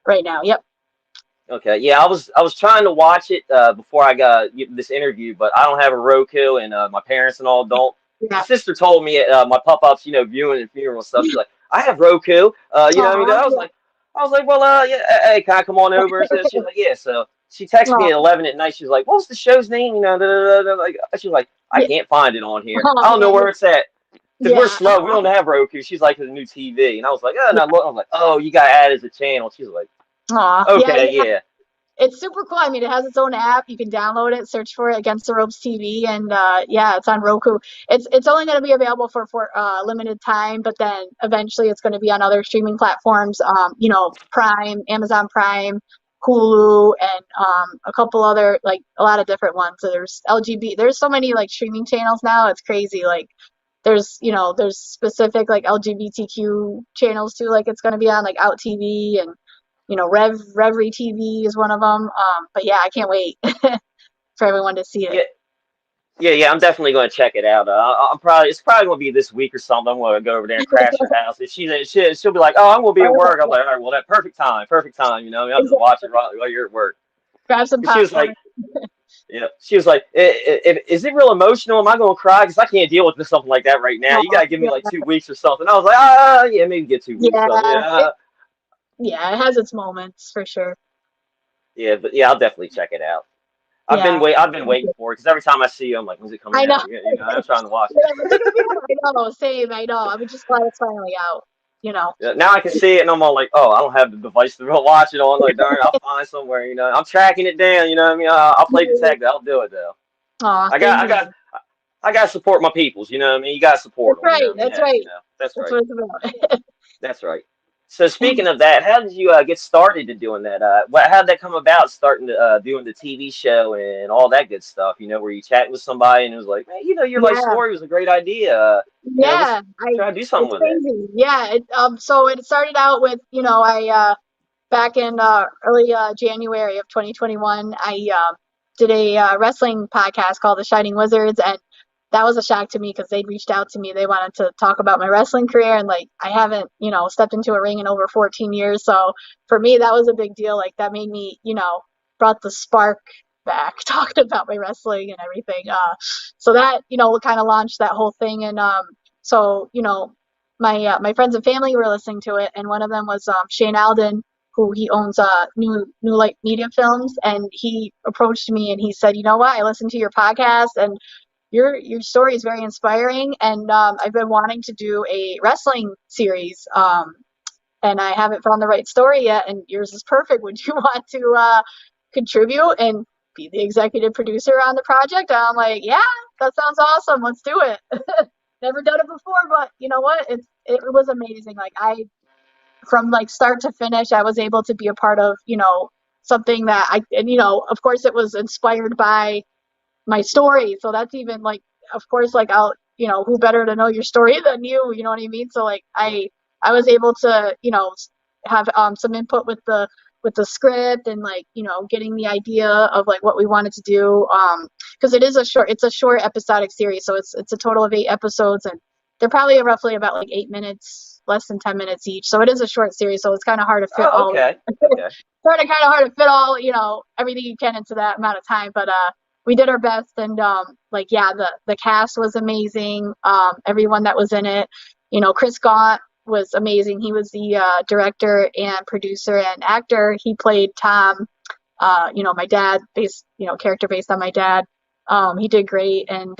right now. Yep. Okay. Yeah, I was trying to watch it before I got this interview, but I don't have a Roku, and my parents and all don't. My Yeah. sister told me my pop-ups, viewing and funeral stuff. She's like, I have Roku. You know what I mean? Aw, I was like, well, yeah, hey, can I come on over? And so she's like, yeah. So she texted me aw, at 11 at night. She's like, what's the show's name? Like she's like, I yeah. can't find it on here. I Oh don't know man. where it's at. Because we're Yeah. slow. We don't have Roku. She's like, the new TV. And I was like, oh, no, look. I was like, oh, you got to add as a channel. She's like, Aw. Yeah. okay, yeah. It's super cool. I mean, it has its own app. You can download it, search for it, Against the Ropes TV, and yeah, it's on Roku. It's only going to be available for limited time, but then eventually it's going to be on other streaming platforms. Prime, Amazon Prime, Hulu, and a couple other, like a lot of different ones. So there's LGBT. There's so many like streaming channels now. It's crazy. Like there's specific like LGBTQ channels too. Like it's going to be on like Out TV and Reverie TV is one of them. But yeah, I can't wait for everyone to see it. Yeah. Yeah. I'm definitely going to check it out. It's probably going to be this week or something. I'm going to go over there and crash her house. And she'll be like, oh, I'm going to be at work. I'm like, all right, well, that perfect time. Perfect time. I'll just watch it while you're at work. Grab some 'Cause she was popcorn. like, yeah, she was like, is it real emotional? Am I going to cry? Because I can't deal with something like that right now. You got to give me like 2 weeks or something. I was like, yeah, maybe get 2 weeks. So, Yeah, yeah. yeah, it has its moments for sure. Yeah, but yeah, I'll definitely check it out. Yeah. I've been waiting for it because every time I see you, I'm like, when's it coming I know. out? You know, I'm trying to watch Yeah, when's it gonna be out? I know, same, I know. I'm just glad it's finally out, you know. it. Now I can see it, and I'm all like, oh, I don't have the device to go watch it on. Like, darn, I'll find somewhere. You know, I'm tracking it down. You know what I mean? I'll play detective. I'll do it though. Aw, I same got I here. got I got to support my peoples. You know what I mean? You got to support That's them. You know right, what I mean? that's Yeah, right. you know, that's That's right. what it's about. That's right. So speaking of that, how did you get started to doing that? How did that come about? Starting to doing the TV show and all that good stuff. You know, where you chatting with somebody and it was like, man, you know, your life Yeah, story was a great idea. You know, let's yeah. try to do something It's with it. crazy. Yeah. So it started out with, I back in early January of 2021, I did a wrestling podcast called The Shining Wizards, and that was a shock to me because they'd reached out to me. They wanted to talk about my wrestling career, and like I haven't, stepped into a ring in over 14 years. So for me, that was a big deal. Like that made me, brought the spark back, talking about my wrestling and everything. So that, kind of launched that whole thing, and so my friends and family were listening to it, and one of them was Shane Alden, who he owns New Light Media Films, and he approached me and he said, you know what, I listened to your podcast and your story is very inspiring, and I've been wanting to do a wrestling series, and I haven't found the right story yet, and yours is perfect. Would you want to contribute and be the executive producer on the project? And I'm like, yeah, that sounds awesome. Let's do it. Never done it before, but you know what? It was amazing. Like from like start to finish, I was able to be a part of, something that and of course it was inspired by my story. So that's even like, of course, like I'll, who better to know your story than you? You know what I mean? So like I was able to, have some input with the script and like, getting the idea of like what we wanted to do. Because it's a short episodic series, so it's a total of 8 episodes, and they're probably roughly about like 8 minutes, less than 10 minutes each. So it is a short series, so it's kind of hard to fit Oh, all. okay, okay. Kind of hard to fit all, everything you can into that amount of time. But we did our best, and like yeah, the cast was amazing. Everyone that was in it, Chris Gaunt was amazing. He was the director and producer and actor. He played Tom, my dad, character based on my dad. He did great, and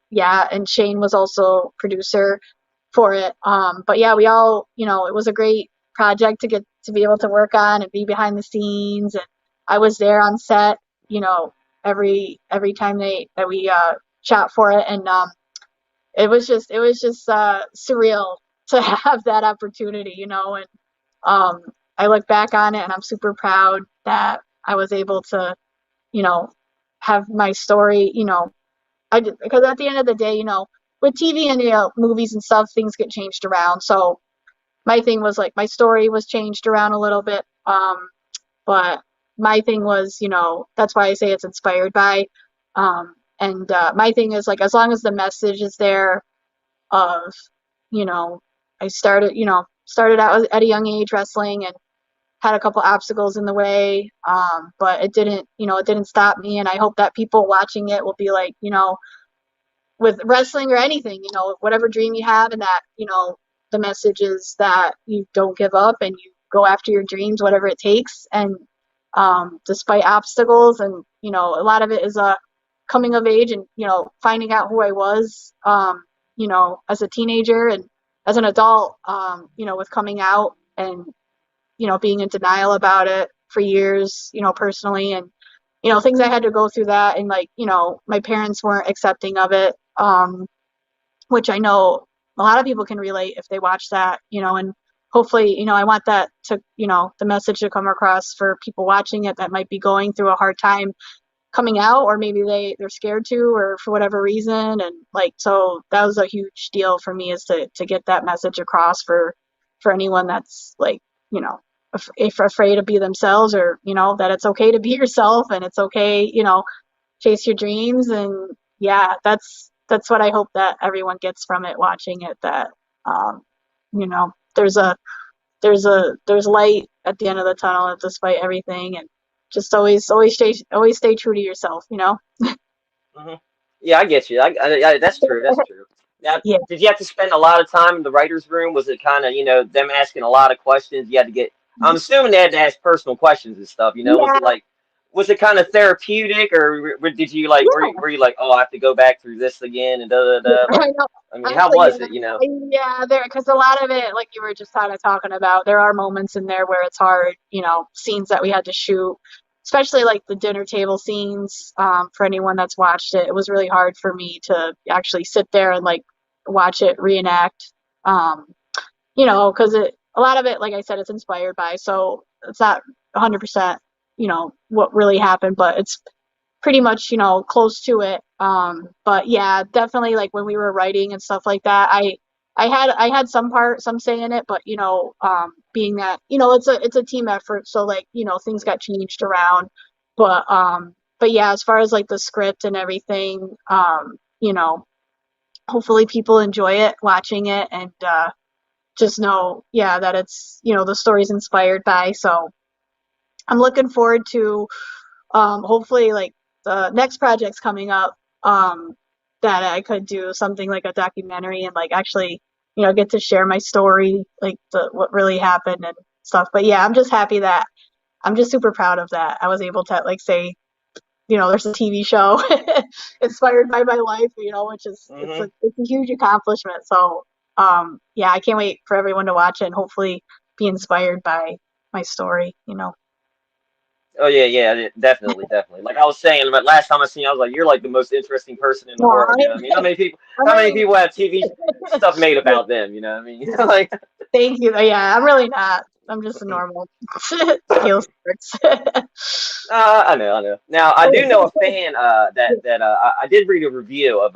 yeah, and Shane was also producer for it. But yeah, we all, it was a great project to get to be able to work on and be behind the scenes. And I was there on set, every time that we shot for it, and it was just surreal to have that opportunity, and I look back on it and I'm super proud that I was able to, you know, have my story, because at the end of the day, with TV and movies and stuff, things get changed around. So my thing was like my story was changed around a little bit, but my thing was, that's why I say it's inspired by. And my thing is like as long as the message is there of, you know, I started out at a young age wrestling and had a couple obstacles in the way, but it didn't stop me. And I hope that people watching it will be like, with wrestling or anything, whatever dream you have, and that, the message is that you don't give up and you go after your dreams, whatever it takes. And despite obstacles, and, a lot of it is a coming of age and, finding out who I was, as a teenager and as an adult, with coming out and, being in denial about it for years, personally. And, things I had to go through that. And like, my parents weren't accepting of it, which I know a lot of people can relate if they watch that, and hopefully, I want that to, the message to come across for people watching it that might be going through a hard time coming out, or maybe they're scared to, or for whatever reason. And like, so that was a huge deal for me, is to get that message across for anyone that's like, if afraid to be themselves, or, that it's okay to be yourself and it's okay, chase your dreams. And yeah, that's what I hope that everyone gets from it, watching it, that, you know, there's light at the end of the tunnel despite everything. And just always stay true to yourself, Hmm. Yeah, I get you. That's true. That's true. Now, Yeah. did you have to spend a lot of time in the writers' room? Was it kind of, them asking a lot of questions? You had to get. I'm assuming they had to ask personal questions and stuff. Was Yeah. it like, Was it kind of therapeutic, or did you like were you like, oh, I have to go back through this again and da da Yeah, da? I Like, know. I mean, how Actually, was yeah, it? You know? yeah, there, because a lot of it, like you were just kind of talking about, there are moments in there where it's hard, scenes that we had to shoot, especially like the dinner table scenes. For anyone that's watched it, it was really hard for me to actually sit there and like watch it reenact. Um, because a lot of it, like I said, it's inspired by, so it's not 100%, what really happened, but it's pretty much, close to it. But yeah, definitely like when we were writing and stuff like that, I had some say in it, but being that, it's a team effort, so like, things got changed around. But yeah, as far as like the script and everything, hopefully people enjoy it watching it, and just know, yeah, that it's, the story's inspired by. So I'm looking forward to hopefully like the next project's coming up, that I could do something like a documentary and like actually, get to share my story, like what really happened and stuff. But yeah, I'm just happy that I'm just super proud of that. I was able to like say, there's a TV show inspired by my life, which is Hmm. it's a huge accomplishment. So yeah, I can't wait for everyone to watch it and hopefully be inspired by my story. Oh yeah, yeah, definitely, definitely. Like I was saying, but last time I seen you, I was like, you're like the most interesting person in the No, world. You know what I mean? I'm How many really people have TV stuff made about them? You know what I mean? Like, thank you. Yeah, I'm really not. I'm just a normal scale sports. I know, I know. Now I do know a fan I did read a review of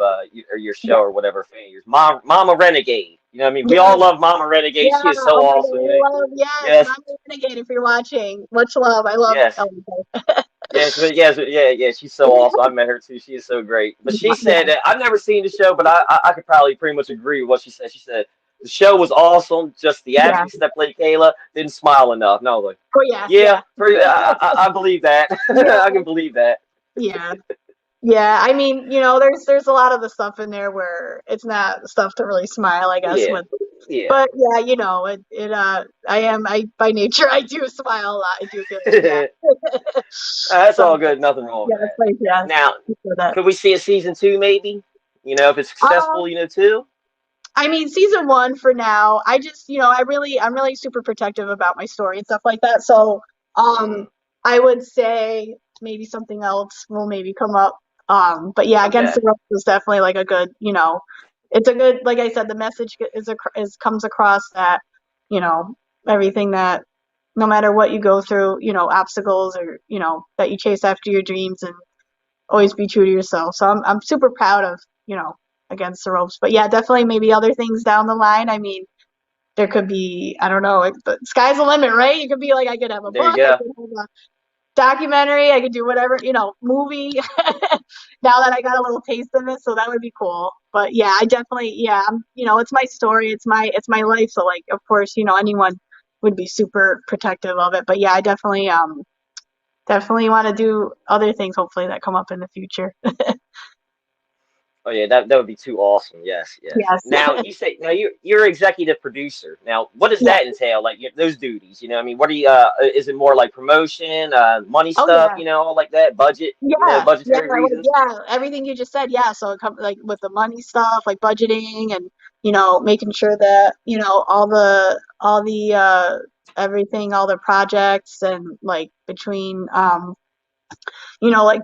your show Yeah, or whatever fan of yours, Mama Renegade. You know what I mean? We yeah, all love Mama Renegade. yeah. She is so Oh my awesome. You know? God, I love, yes, Yes, Mom Renegade. If you're watching, much love. I love yes. Ellen. Yes, but yes, yeah, yeah. She's so awesome. I met her too. She is so great. But she said Yeah, that I've never seen the show, but I could probably pretty much agree with what she said. She said the show was awesome. Just the yeah. actress that played Kayla didn't smile enough. And I was like, Oh yeah, yeah, yeah, I believe that. yeah, I can believe that. yeah. Yeah, I mean, there's a lot of the stuff in there where it's not stuff to really smile, I guess, Yeah, with. yeah. But yeah, I by nature I do smile a lot. I do get that. That's So all good. Nothing wrong with yeah, that. like yeah, Now, for that. could we see a season two, maybe? You know, if it's Um, successful, too. I mean, season one for now. I just, I'm really super protective about my story and stuff like that. So, Mm, I would say maybe something else will maybe come up. But yeah, Against okay. the Ropes is definitely like a good, it's a good, like I said, the message is comes across that, you know, everything that no matter what you go through, obstacles or, that you chase after your dreams and always be true to yourself. So I'm super proud of, Against the Ropes. But yeah, definitely maybe other things down the line. I mean, there could be, I don't know, the sky's the limit, right? You could be like, I could have a There you book, I go. could have a documentary, I could do whatever, movie. Now that I got a little taste of it, so that would be cool. But yeah, I definitely, yeah, it's my story, it's my life. So like, of course, anyone would be super protective of it. But yeah, I definitely want to do other things, hopefully that come up in the future. Oh yeah, that would be too awesome. Yes, yes. Yes. Now you say now you're executive producer. Now what does Yeah. that entail? Like those duties, you know? I mean, what do you is it more like promotion, money Oh stuff, yeah. all like that, budget, Yeah, yeah, budgetary reasons? yeah, everything you just said, yeah. So it comes like with the money stuff, like budgeting and making sure that all the everything, all the projects and like between like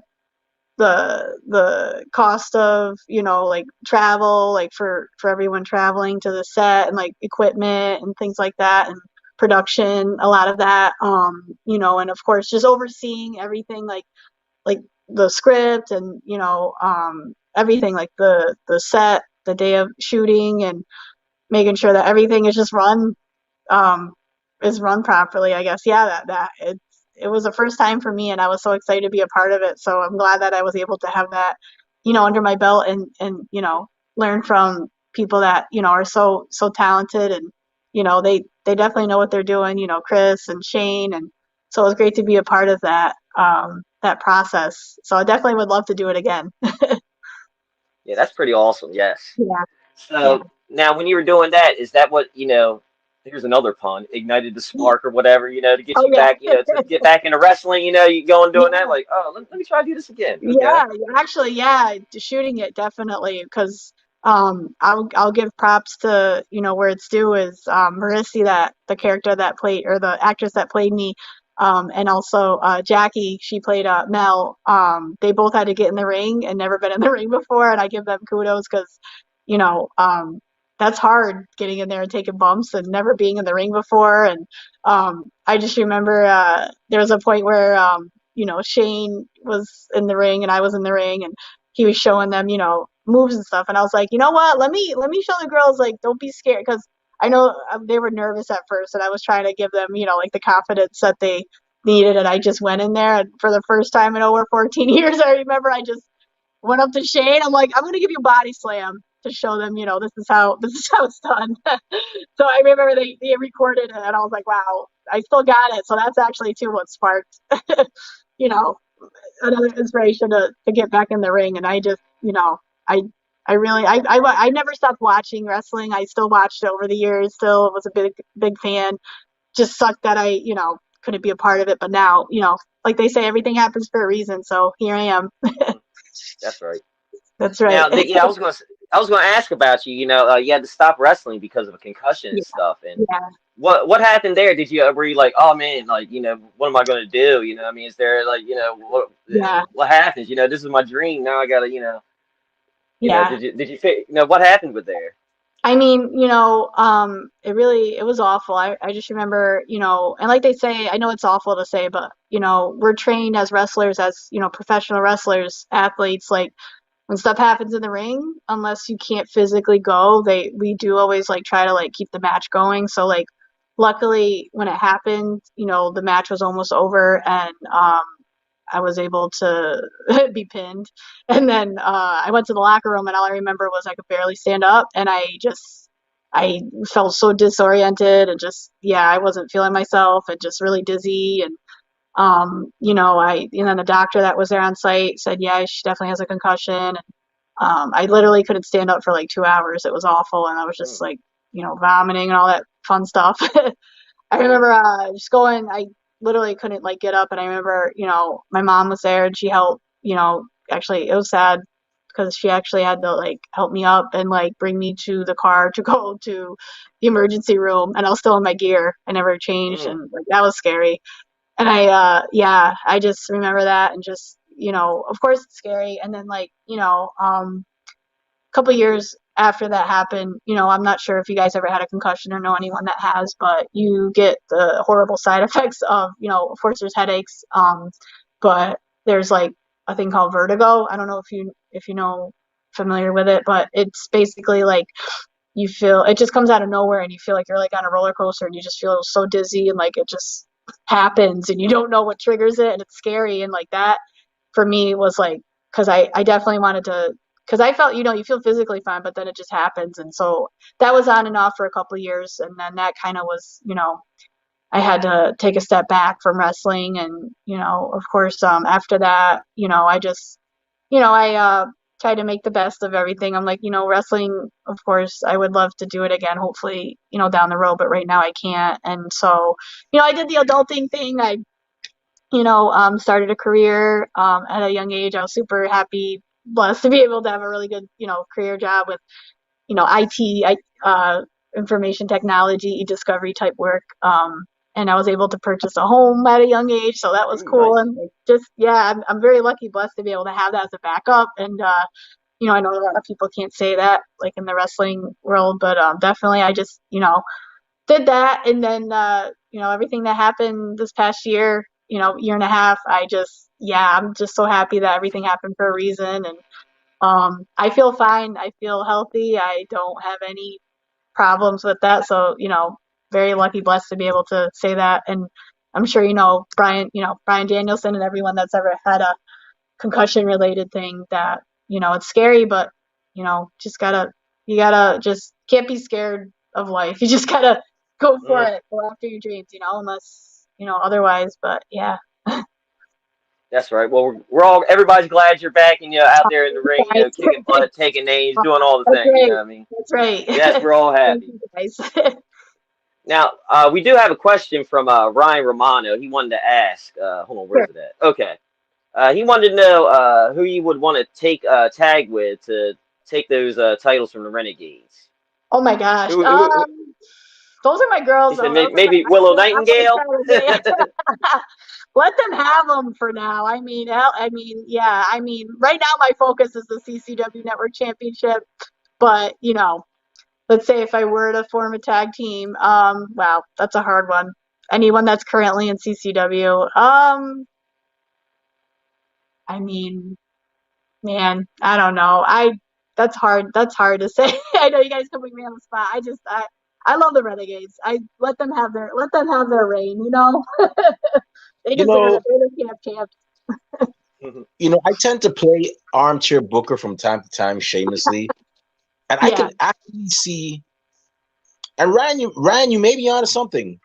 the cost of like travel, like for everyone traveling to the set and like equipment and things like that and production, a lot of that, and of course just overseeing everything like the script and everything like the set the day of shooting and making sure that everything um is run properly, I guess. Yeah, that it was the first time for me and I was so excited to be a part of it, so I'm glad that I was able to have that under my belt and learn from people that are so talented and they definitely know what they're doing, Chris and Shane, and so it was great to be a part of that process. So I definitely would love to do it again. Yeah, that's pretty awesome. Yes. Yeah, yeah. So now when you were doing that, is that what, here's another pun, ignited the spark or whatever, to get Oh you yeah. back, to get back into wrestling, you going doing that, Yeah. like, oh, let me try to do this again. Okay. Yeah, actually, yeah, shooting it definitely because I'll give props to where it's due is Marissy, that the character that played, or the actress that played me, and also Jackie, she played Mel. They both had to get in the ring and never been in the ring before, and I give them kudos because you know that's hard, getting in there and taking bumps and never being in the ring before. And I just remember there was a point where Shane was in the ring and I was in the ring, and he was showing them, moves and stuff. And I was like, you know what? Let me show the girls, like, don't be scared. Cause I know they were nervous at first, and I was trying to give them, like the confidence that they needed. And I just went in there, and for the first time in over 14 years, I remember I just went up to Shane. I'm like, I'm going to give you a body slam to show them, this is how it's done. So I remember they recorded it, and I was like, wow, I still got it. So that's actually too what sparked, you know, another inspiration to get back in the ring. And I just, I, I really, I never stopped watching wrestling. I still watched it over the years, still was a big fan. Just sucked that couldn't be a part of it. But now, like they say, everything happens for a reason. So here I am. That's right. That's right. Now, I was gonna ask about you. You had to stop wrestling because of a concussion and Yeah. stuff. And Yeah. what happened there? Were you like, oh man, like, what am I gonna do? I mean, is there like, Yeah. what happens? This is my dream. Now I gotta, Yeah. what happened with there? I mean, it was awful. I just remember, and like they say, I know it's awful to say, but, we're trained as wrestlers, as, professional wrestlers, athletes, like when stuff happens in the ring, unless you can't physically go, we do always like try to like keep the match going. So like, luckily when it happened, the match was almost over, and, I was able to be pinned. And then I went to the locker room, and all I remember was I could barely stand up, and I felt so disoriented, and just, yeah, I wasn't feeling myself, and just really dizzy. And and then the doctor that was there on site said, yeah, she definitely has a concussion. And I literally couldn't stand up for like 2 hours. It was awful, and I was just Mm, like, vomiting and all that fun stuff. I mm, remember just going. I literally couldn't like get up, and I remember, my mom was there, and she helped. Actually, it was sad because she actually had to like help me up and like bring me to the car to go to the emergency room, and I was still in my gear. I never changed, mm, and like that was scary. And yeah, I just remember that, and just, of course it's scary. And then like, couple years after that happened, I'm not sure if you guys ever had a concussion or know anyone that has, but you get the horrible side effects of, of course there's headaches, but there's like a thing called vertigo. I don't know if you know, familiar with it, but it's basically like you feel it just comes out of nowhere, and you feel like you're like on a roller coaster, and you just feel so dizzy, and like it just happens, and you don't know what triggers it, and it's scary. And like that for me was like, because I definitely wanted to, because I felt, you feel physically fine, but then it just happens. And so that was on and off for a couple of years. And then that kind of was, I had to take a step back from wrestling. And, of course, after that, I just, I try to make the best of everything. I'm like, wrestling, of course, I would love to do it again, hopefully, down the road, but right now I can't. And so, I did the adulting thing. I started a career at a young age. I was super happy, blessed to be able to have a really good, career job with, IT, information technology, e-discovery type work. And I was able to purchase a home at a young age, so that was ooh, cool. nice. And like, just, yeah, I'm very lucky, blessed to be able to have that as a backup. And I know a lot of people can't say that, like in the wrestling world, but definitely, I just, did that. And then everything that happened this past year, year and a half, I'm just so happy that everything happened for a reason. And I feel fine, I feel healthy, I don't have any problems with that. So, very lucky, blessed to be able to say that. And I'm sure Brian Danielson, and everyone that's ever had a concussion related thing, that it's scary, but you gotta just can't be scared of life. You just gotta go for Mm, it, go after your dreams, unless otherwise. But yeah. that's right. Well, we're all everybody's glad you're back and out there in the ring, Guys. kicking butt, taking names, doing all the That's things. right. I mean, That's right. yes, we're all Thank happy. you guys. Now, we do have a question from Ryan Romano. He wanted to ask, hold on, Sure. where's it at? Okay. He wanted to know who you would want to take tag with to take those titles from the Renegades. Oh my gosh. Who Those are my he girls, said though. Those are maybe my, Willow I want to Nightingale. try to get, let them have them for now. I mean, yeah. I mean, right now my focus is the CCW Network Championship. But let's say if I were to form a tag team, wow, that's a hard one. Anyone that's currently in CCW, I mean, man, I don't know. That's hard. That's hard to say. I know you guys can put me on the spot. I love the Renegades. I let them have their reign. They You deserve it. know, They're the champs. I tend to play armchair booker from time to time, shamelessly, and I Yeah. can actually see. And Ryan, you may be onto something.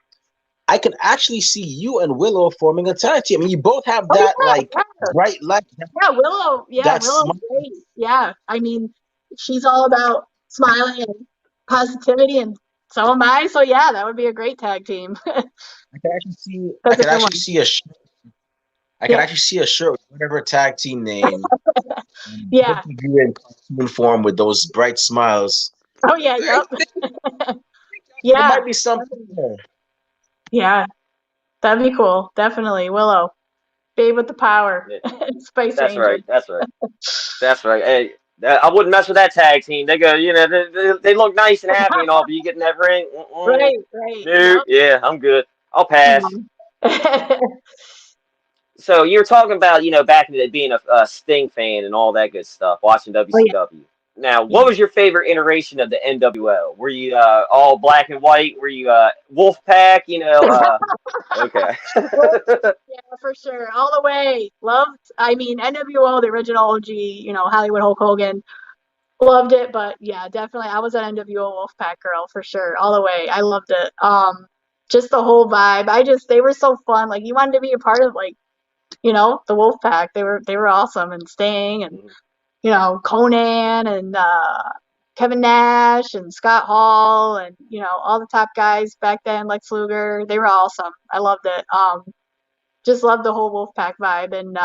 I can actually see you and Willow forming a tag team. I mean, you both have Oh that yeah, like yeah. bright light, Yeah, Willow. Yeah, that Willow's smile. great. Yeah, I mean, she's all about smiling and positivity, and so am I. So yeah, that would be a great tag team. I can actually see. I That's a can good actually one. see a. I can Yeah, actually see a shirt with whatever tag team name. Both yeah. of you in cartoon form with those bright smiles. Oh yeah, I yep. think there Yeah, might be something there. yeah. That'd be cool. Definitely, Willow, Babe with the power, Yeah, Spice that's Ranger. right. That's right. That's right. Hey, I wouldn't mess with that tag team. They go, they look nice and happy and all, but you get in that ring. Right, right. No, Yep. yeah, I'm good. I'll pass. Um, So you're talking about, back in the day being a Sting fan and all that good stuff, watching oh yeah, WCW. Now, yeah. what was your favorite iteration of the NWO? Were you all black and white? Were you Wolfpack? Okay. Well, yeah, for sure. All the way. Loved, I mean, NWO, the original OG, Hollywood Hulk Hogan. Loved it, but yeah, definitely. I was an NWO Wolfpack girl for sure. All the way. I loved it. Just the whole vibe. They were so fun. Like you wanted to be a part of the Wolfpack. They were awesome and Sting and Mhm. Conan and Kevin Nash and Scott Hall and all the top guys back then, Lex Luger. They were awesome. I loved it. Just loved the whole Wolfpack vibe. And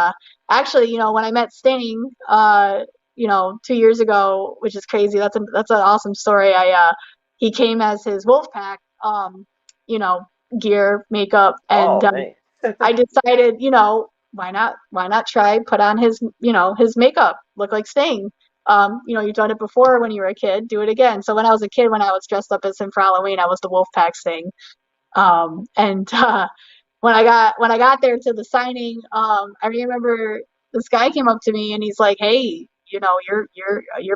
actually, when I met Sting, 2 years ago, which is crazy. That's an awesome story. He came as his Wolfpack, you know, gear, makeup, and Oh man. I decided, why not try put on his makeup, look like Sting. You've done it before when you were a kid, do it again. So when I was a kid, when I was dressed up as him for Halloween, I was the Wolfpack Sting. And when I got there to the signing, I remember this guy came up to me and he's like, "Hey, your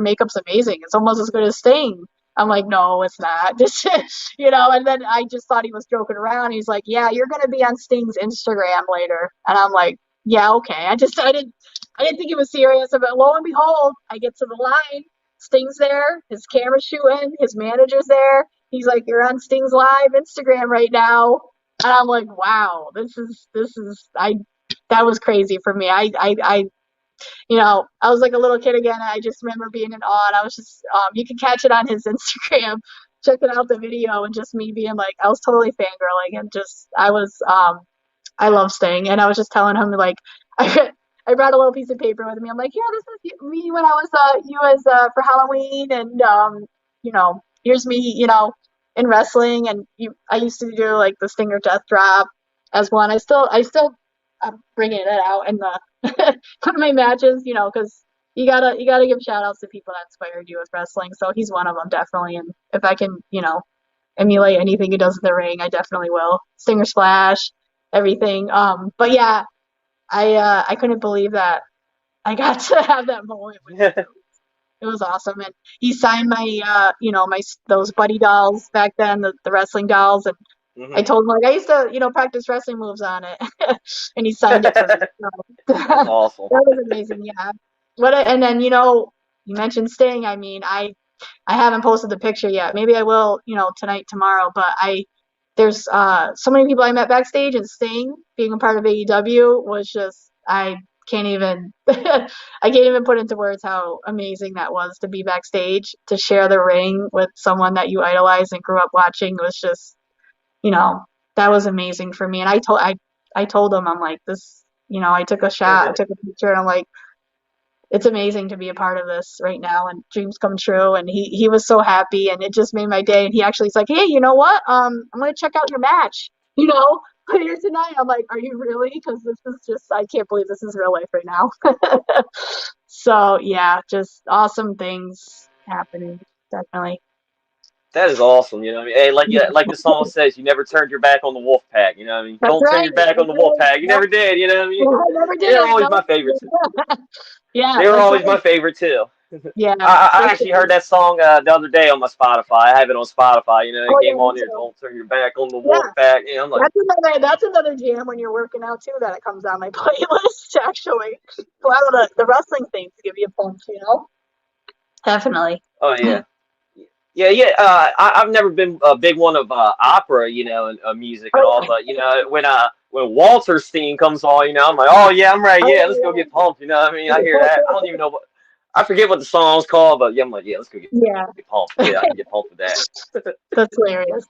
makeup's amazing. It's almost as good as Sting." I'm like, "No, it's not." Just and then I just thought he was joking around. He's like, "Yeah, you're gonna be on Sting's Instagram later," and I'm like, "Yeah, okay." I didn't think he was serious. But lo and behold, I get to the line. Sting's there. His camera's shooting. His manager's there. He's like, "You're on Sting's live Instagram right now." And I'm like, wow, this is I that was crazy for me. I was like a little kid again, and I just remember being in awe. And I was just, you can catch it on his Instagram, checking out the video, and just me being like, I was totally fangirling, and just I love Sting, and I was just telling him like, I brought a little piece of paper with me. I'm like, yeah, this is me when I was you as for Halloween, and here's me, in wrestling, and I used to do like the Stinger Death Drop as one. I'm bringing it out in the one of my matches, because you gotta give shout outs to people that inspired you with wrestling. So he's one of them definitely, and if I can, emulate anything he does in the ring, I definitely will. Stinger Splash, everything. But yeah, I couldn't believe that I got to have that moment with him. It was awesome, and he signed my my those buddy dolls back then, the wrestling dolls, and I Hmm. told him like I used to practice wrestling moves on it, and he signed it for me. So That's that awesome. was amazing. Yeah. And then you mentioned Sting. I mean, I haven't posted the picture yet. Maybe I will, tonight, tomorrow. But there's so many people I met backstage, and Sting being a part of AEW was just I can't even I can't even put into words how amazing that was to be backstage, to share the ring with someone that you idolize and grew up watching. It was just that was amazing for me. And I told him, I'm like, this, I took a shot, I took a picture, and I'm like, it's amazing to be a part of this right now, and dreams come true. And he was so happy, and it just made my day. And he actually is like, hey, you know what? I'm gonna check out your match, later tonight. I'm like, are you really? Because this is just, I can't believe this is real life right now. So yeah, just awesome things happening, definitely. That is awesome. You know what I mean? Hey, Yeah, like the song says, you never turned your back on the wolf pack. You know what I mean? that's Don't turn right. your back on That's the wolf right. pack. You never did. You know what I mean? Yeah, I never They're did. always No. my favorite. Yeah, They were that's always right. my favorite too. Yeah, I actually definitely. heard that song the other day on my Spotify. I have it on Spotify. You know, it Oh yeah, came me on there. too. Don't turn your back on the wolf Yeah, pack. You know, I'm like, that's another jam when you're working out too. That it comes on my playlist actually. A lot of the wrestling things give you a punch. Definitely. oh yeah. Yeah, yeah. I've never been a big one of opera, and music and Oh all, yeah. but when Walter's theme comes on, I'm like, oh yeah, I'm right. Yeah, let's go Oh get pumped. You know what I mean? I hear yeah. that. I don't even know I forget what the song's called, but yeah, I'm like, yeah, let's go get Yeah, pumped. Yeah, I can get pumped with that. that's hilarious.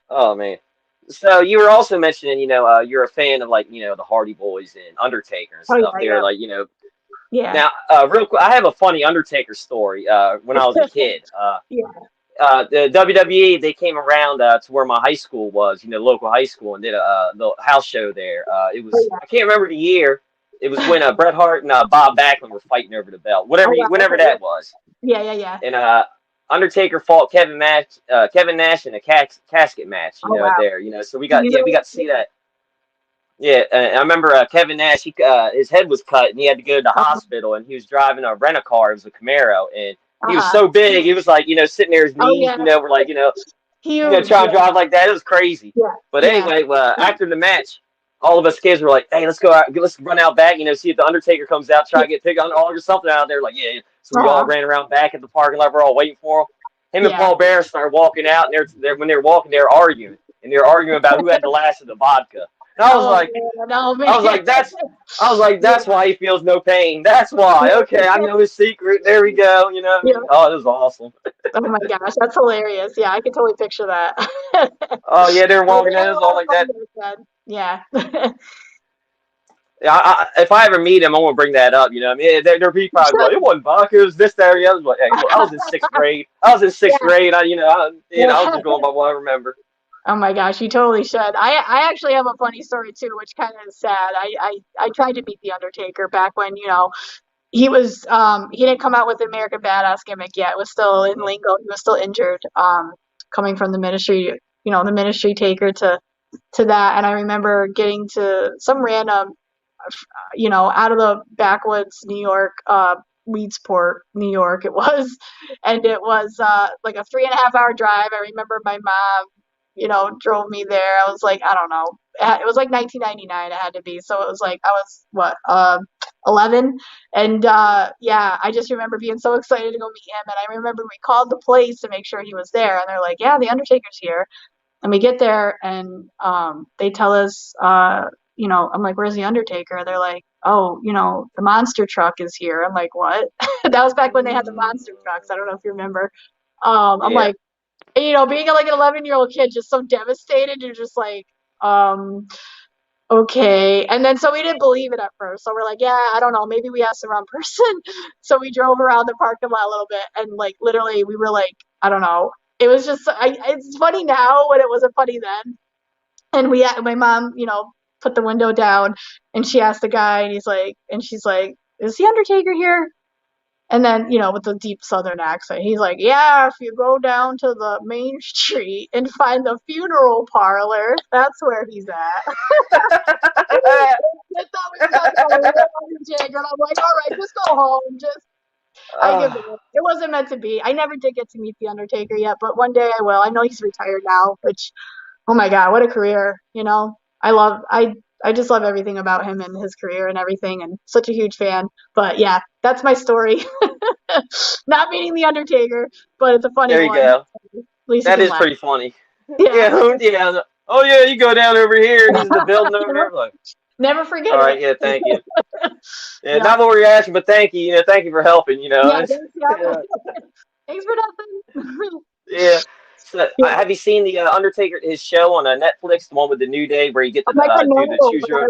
Oh man. So you were also mentioning, you're a fan of like, the Hardy Boys and Undertaker and Oh stuff. yeah, They're yeah, like, yeah, now, real quick, I have a funny Undertaker story. When I was a kid. yeah. The WWE, they came around to where my high school was, local high school, and did the house show there. It Oh was, yeah. I can't remember the year. It was when Bret Hart and Bob Backlund were fighting over the belt, Oh wow. whenever Okay. that was. Yeah, yeah, yeah. And Undertaker fought Kevin Nash in a casket match, Oh wow. there. So we Usually, got to see that. Yeah, I remember Kevin Nash. His head was cut, and he had to go to the hospital. And he was driving a rent a car. It was a Camaro, and he was uh-huh. so big. He was like, sitting there, his Oh knees, yeah. were like, Huge. trying to Yeah, drive like that. It was crazy. yeah, But yeah. anyway, after the match, all of us kids were like, "Hey, let's go out, let's run out back, see if the Undertaker comes out, try to get picked on or something out there." Like, yeah. So we all Uh-huh. ran around back at the parking lot. We're all waiting for him. Him and Yeah. Paul Bearer started walking out, and when they were walking, they were arguing, about who had the last of the vodka. And Oh man. Oh man. I was like, Yeah. that's why he feels no pain. That's why. Okay, I know his secret. There we go. You know what I Yeah. mean? Oh, it was awesome. Oh my gosh, that's hilarious. Yeah, I can totally picture that. Oh yeah, they were Oh, we walking had in. It a was all lot of like fun that. back then. Yeah. Yeah, if I ever meet him, I'm gonna bring that up. You know, what I mean, there'll be probably like, it wasn't vodka, it was this, that, or the other. But hey, look, I was in sixth grade. I was in sixth Yeah. grade. I was Yeah. just going by what I remember. Oh my gosh, you totally should. I actually have a funny story too, which kind of is sad. I tried to meet the Undertaker back when, he didn't come out with the American Badass gimmick yet. It was still in Mhm. lingo. He was still injured, coming from the ministry, the ministry taker to that. And I remember getting to some random, out of the backwoods, New York, Weedsport, New York, it was. And it was like a 3.5 hour drive. I remember my mom, drove me there. I was like, I don't know. It was like 1999, it had to be. So it was like, I was, what, 11? And yeah, I just remember being so excited to go meet him. And I remember we called the place to make sure he was there. And they're like, yeah, the Undertaker's here. And we get there, and they tell us, I'm like, where's the Undertaker? They're like, oh, the monster truck is here. I'm like, what? That was back when they had the monster trucks. I don't know if you remember. I'm Yeah. like, being like an 11-year-old kid, just so devastated. You're just like, um, okay. And then so we didn't believe it at first. So we're like, yeah, I don't know. Maybe we asked the wrong person. So we drove around the parking lot a little bit, and like literally we were like, I don't know. It was just, it's funny now, but it wasn't funny then. And my mom, put the window down, and she asked the guy, and she's like, is the Undertaker here? And then, with the deep southern accent, he's like, yeah, if you go down to the main street and find the funeral parlor, that's where he's at. I thought we were talking about a real Undertaker, and I'm like, all right, just go home. I give it Uh, up. It wasn't meant to be. I never did get to meet the Undertaker yet, but one day I will. I know he's retired now, which, oh my God, what a career! I just love everything about him and his career and everything, and such a huge fan. But yeah, that's my story. Not meeting the Undertaker, but it's a funny there you one. go. At least you That can is laugh. pretty funny. Yeah. Yeah, yeah. Oh yeah, you go down over here, and he's the building over there. Like, Never forget all right, it. yeah, thank you. Yeah, Yeah. not what we're asking, but thank you. Thank you for helping. Yeah. It's, Thanks, yeah. yeah. Thanks for nothing. Yeah. So, Yeah. have you seen the Undertaker his show on Netflix, the one with the New Day, where you get Oh to my God, do the no, choose but your?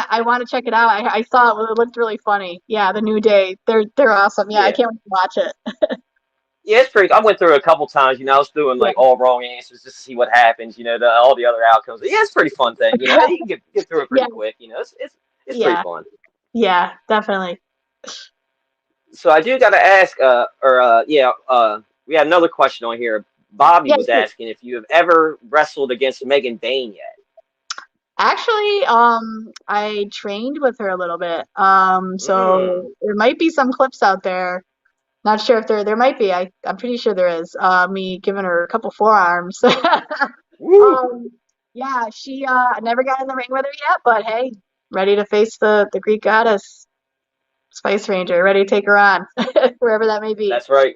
I want to check it out. I saw it. It looked really funny. Yeah, the New Day. They're awesome. Yeah, I Yeah, can't wait to watch it. yeah, it's pretty. I went through it a couple times. I was doing Yeah. like all wrong answers just to see what happens. All the other outcomes. Yeah, it's a pretty fun thing. You can get through it Yeah. pretty quick. It's pretty Yeah. fun. Yeah, definitely. So I do got to ask, we had another question on here. Bobby Yeah, was sure. asking if you have ever wrestled against Megan Bayne yet. Actually, I trained with her a little bit. Mm. So there might be some clips out there. Not sure if there might be. I'm pretty sure there is. Me giving her a couple forearms. Woo! Um, yeah, she I never got in the ring with her yet, but hey, ready to face the Greek goddess, Spice Ranger, ready to take her on, wherever that may be. That's right.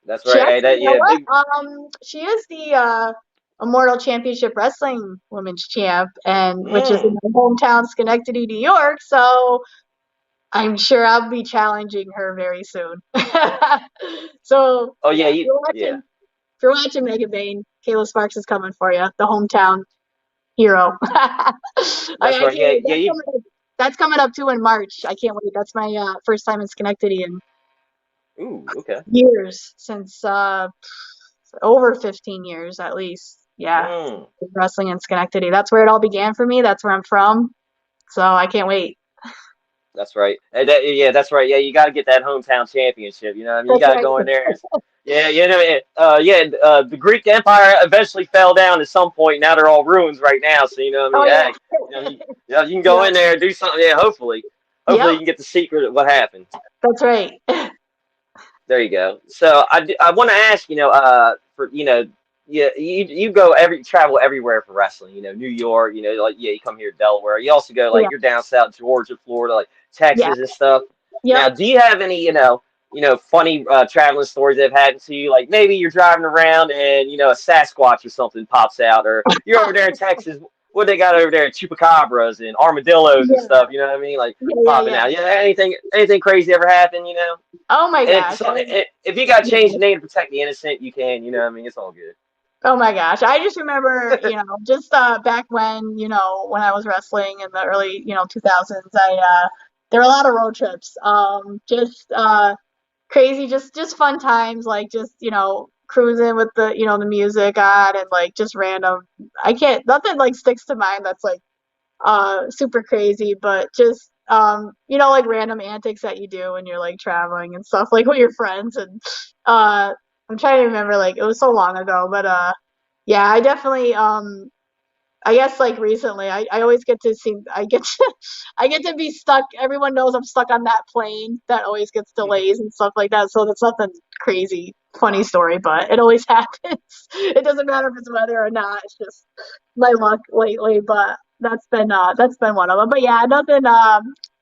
That's She right. Hey, actually, that you know yeah, what? big. She is the Immortal Championship Wrestling Women's Champ, and which is in Mm. my hometown, Schenectady, New York. So I'm sure I'll be challenging her very soon. So Oh yeah, yeah, yeah. if you're watching Mega Bane, Kayla Sparks is coming for you, the hometown hero. That's I right. can't Yeah, wait. yeah. You. That's coming up too in March. I can't wait. That's my first time in Schenectady in Ooh, okay. years, since over 15 years at least. Yeah, Mm. wrestling in Schenectady. That's where it all began for me. That's where I'm from. So I can't wait. That's right. Yeah, that's right. Yeah, you got to get that hometown championship. You know what I mean? You That's got to right. go in there. Yeah, the Greek Empire eventually fell down at some point. Now they're all ruins right now. So you know what I Oh mean? yeah. Hey, you can go Yep. in there and do something. Yeah, hopefully Yep. you can get the secret of what happened. That's right. There you go. So I want to ask, for yeah, you travel everywhere for wrestling. New York. Like yeah, you come here to Delaware. You also go Yeah. like you're down south Georgia, Florida, like Yeah. Texas and stuff. Yep. Now, do you have any funny traveling stories that have happened to you? Like maybe you're driving around and a Sasquatch or something pops out, or you're over there in Texas. What they got over there? Chupacabras and armadillos and Yeah. stuff. You know what I mean? Like Yeah. Yeah. popping Yeah. out. Yeah, anything crazy ever happen? Oh my And gosh. so, if you got to Yeah. change the name to protect the innocent, you can. You know what I mean? It's all good. Oh my gosh. I just remember, just back when, when I was wrestling in the early, 2000s, there were a lot of road trips. Just crazy, just fun times, like just, cruising with the music on and like just random. I can't Nothing like sticks to mind that's like super crazy, but just like random antics that you do when you're like traveling and stuff, like with your friends. And I'm trying to remember, like it was so long ago, but yeah, I definitely I guess like recently I always get to see I get to I get to be stuck. Everyone knows I'm stuck on that plane that always gets delays and stuff like that. So that's nothing crazy funny story, but it always happens. It doesn't matter if it's weather or not. It's just my luck lately, but that's been one of them. But yeah, nothing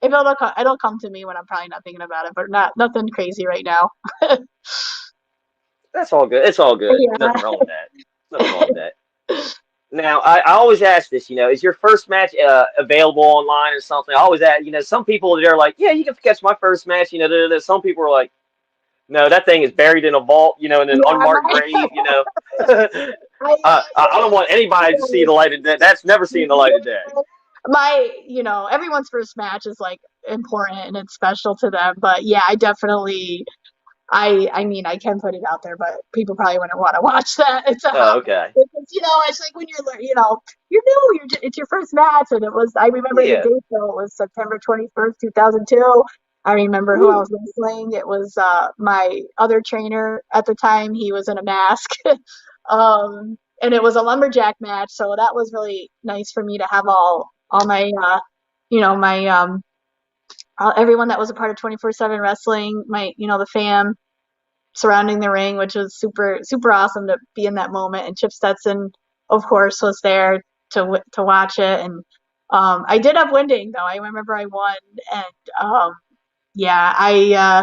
if it'll come to me when I'm probably not thinking about it, but nothing crazy right now. That's all good. It's all good. Nothing wrong with that. Nothing wrong with that. Now, I always ask this, is your first match available online or something? I always ask, some people they're like, yeah, you can catch my first match, Some people are like, no, that thing is buried in a vault, in an Yeah, unmarked grave. I don't want anybody to see my the light of day. That's never seen the light of day. Everyone's first match is like important and it's special to them. But yeah, I definitely, I mean, I can put it out there, but people probably wouldn't want to watch that. It's a hot, Oh, okay. it's like when you're new, it's your first match. And I remember the Yeah. date though, it was September 21st, 2002. I remember who I Woo. was wrestling. It was, my other trainer at the time. He was in a mask. And it was a lumberjack match. So that was really nice for me to have all my, my, everyone that was a part of 24/7 wrestling, the fam surrounding the ring, which was super, super awesome to be in that moment. And Chip Stetson, of course, was there to watch it. And, I did have winding though. I remember I won and, yeah,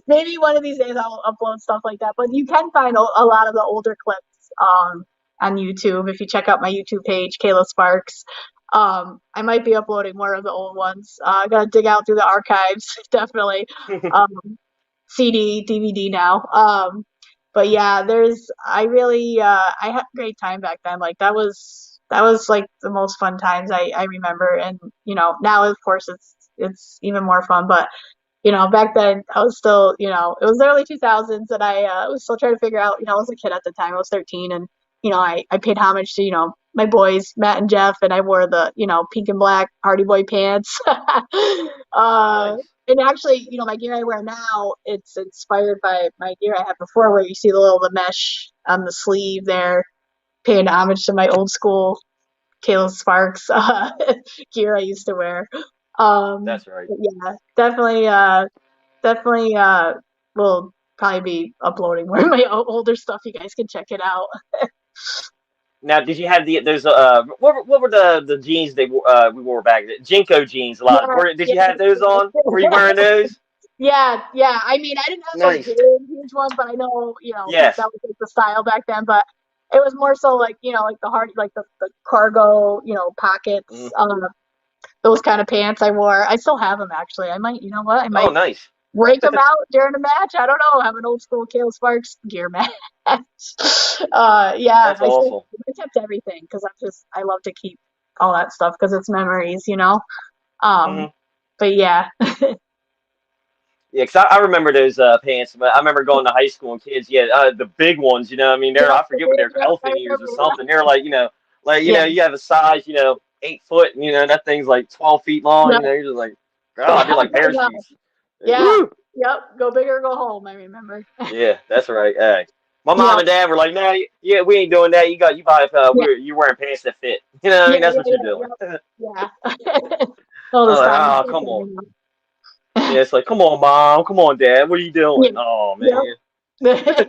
maybe one of these days I'll upload stuff like that. But you can find a lot of the older clips on YouTube if you check out my YouTube page, Kayla Sparks. I might be uploading more of the old ones. I gotta dig out through the archives, definitely. CD, DVD now. but yeah, I had a great time back then. Like that was like the most fun times I remember. And now of course it's even more fun. But back then I was still, it was the early 2000s, and I was still trying to figure out, I was a kid at the time. I was 13, and I paid homage to my boys Matt and Jeff, and I wore the pink and black Hardy Boy pants. uh, Nice. and actually, my gear I wear now, it's inspired by my gear I had before, where you see the mesh on the sleeve there, paying homage to my old school Kayla Sparks gear I used to wear. That's right. But yeah, definitely will probably be uploading more of my older stuff. You guys can check it out. Now, did you have there's what were the jeans we wore back then? Jinko jeans a lot. Yeah, Did you have those on? Were you wearing those? yeah. I mean, I didn't have those Nice. big, huge ones, but I know, because Yes. that was like the style back then. But it was more so like, like the hard, like the cargo, pockets, Mm. those kind of pants I wore. I still have them actually. I might, you know what? I Oh, might nice. break them out during a match. I don't know. Have an old school Kayla Sparks gear match. Yeah, That's awesome. I kept everything because I love to keep all that stuff because it's memories. Hmm. Um, but yeah, Yeah, 'cause I remember those pants. But I remember going to high school and kids, yeah, the big ones. I mean, yep, I forget what they're I elephant ears or remember. something. They're like, Yeah, you have a size, 8 foot, and that thing's like 12 feet long. yep, You're just like, God, they're like yeah, parachutes. Like, yeah, woo! yep. Go big or go home. I remember. Yeah, that's right. Hey, my mom Yep, and dad were like, no, yeah, we ain't doing that. You buy yeah, you're wearing pants that fit. You know what I yeah, mean? That's yeah, what you're yeah, doing. yep, yeah. All I'm this like, time. oh, come on. Yeah, it's like, come on, mom, come on, dad, what are you Yeah, doing? Oh man. yep,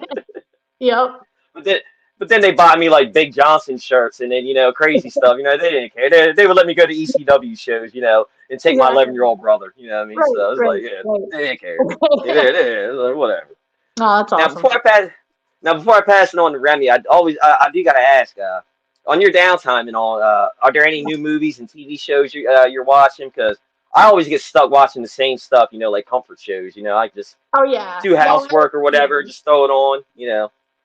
yep. But then, but then they bought me like Big Johnson shirts and then crazy stuff. They didn't care. They would let me go to ECW shows, and take my Exactly. 11-year-old brother. You know what I mean? Right, So it's right, like, yeah, right. they didn't care. Yeah, they like, whatever. Oh, that's Now awesome. before I pass, before I pass it on to Remy, I do gotta ask, on your downtime and all, are there any new movies and TV shows you're watching? Because I always get stuck watching the same stuff, like comfort shows. I just Oh yeah. do No, housework or yeah. whatever, just throw it on.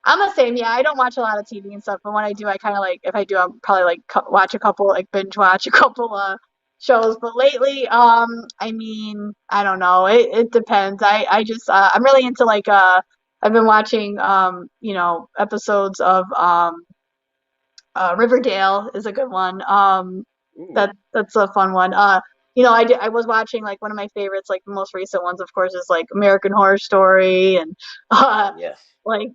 I'm the same. Yeah, I don't watch a lot of TV and stuff, but when I do, I kind of like if I do, I'll probably like watch a couple, like binge watch a couple shows. But lately, I mean, I don't know. It depends. I just I'm really into like I've been watching episodes of Riverdale is a good one. Ooh, That's a fun one. I was watching like one of my favorites, like the most recent ones, of course, is like American Horror Story and uh, yes. like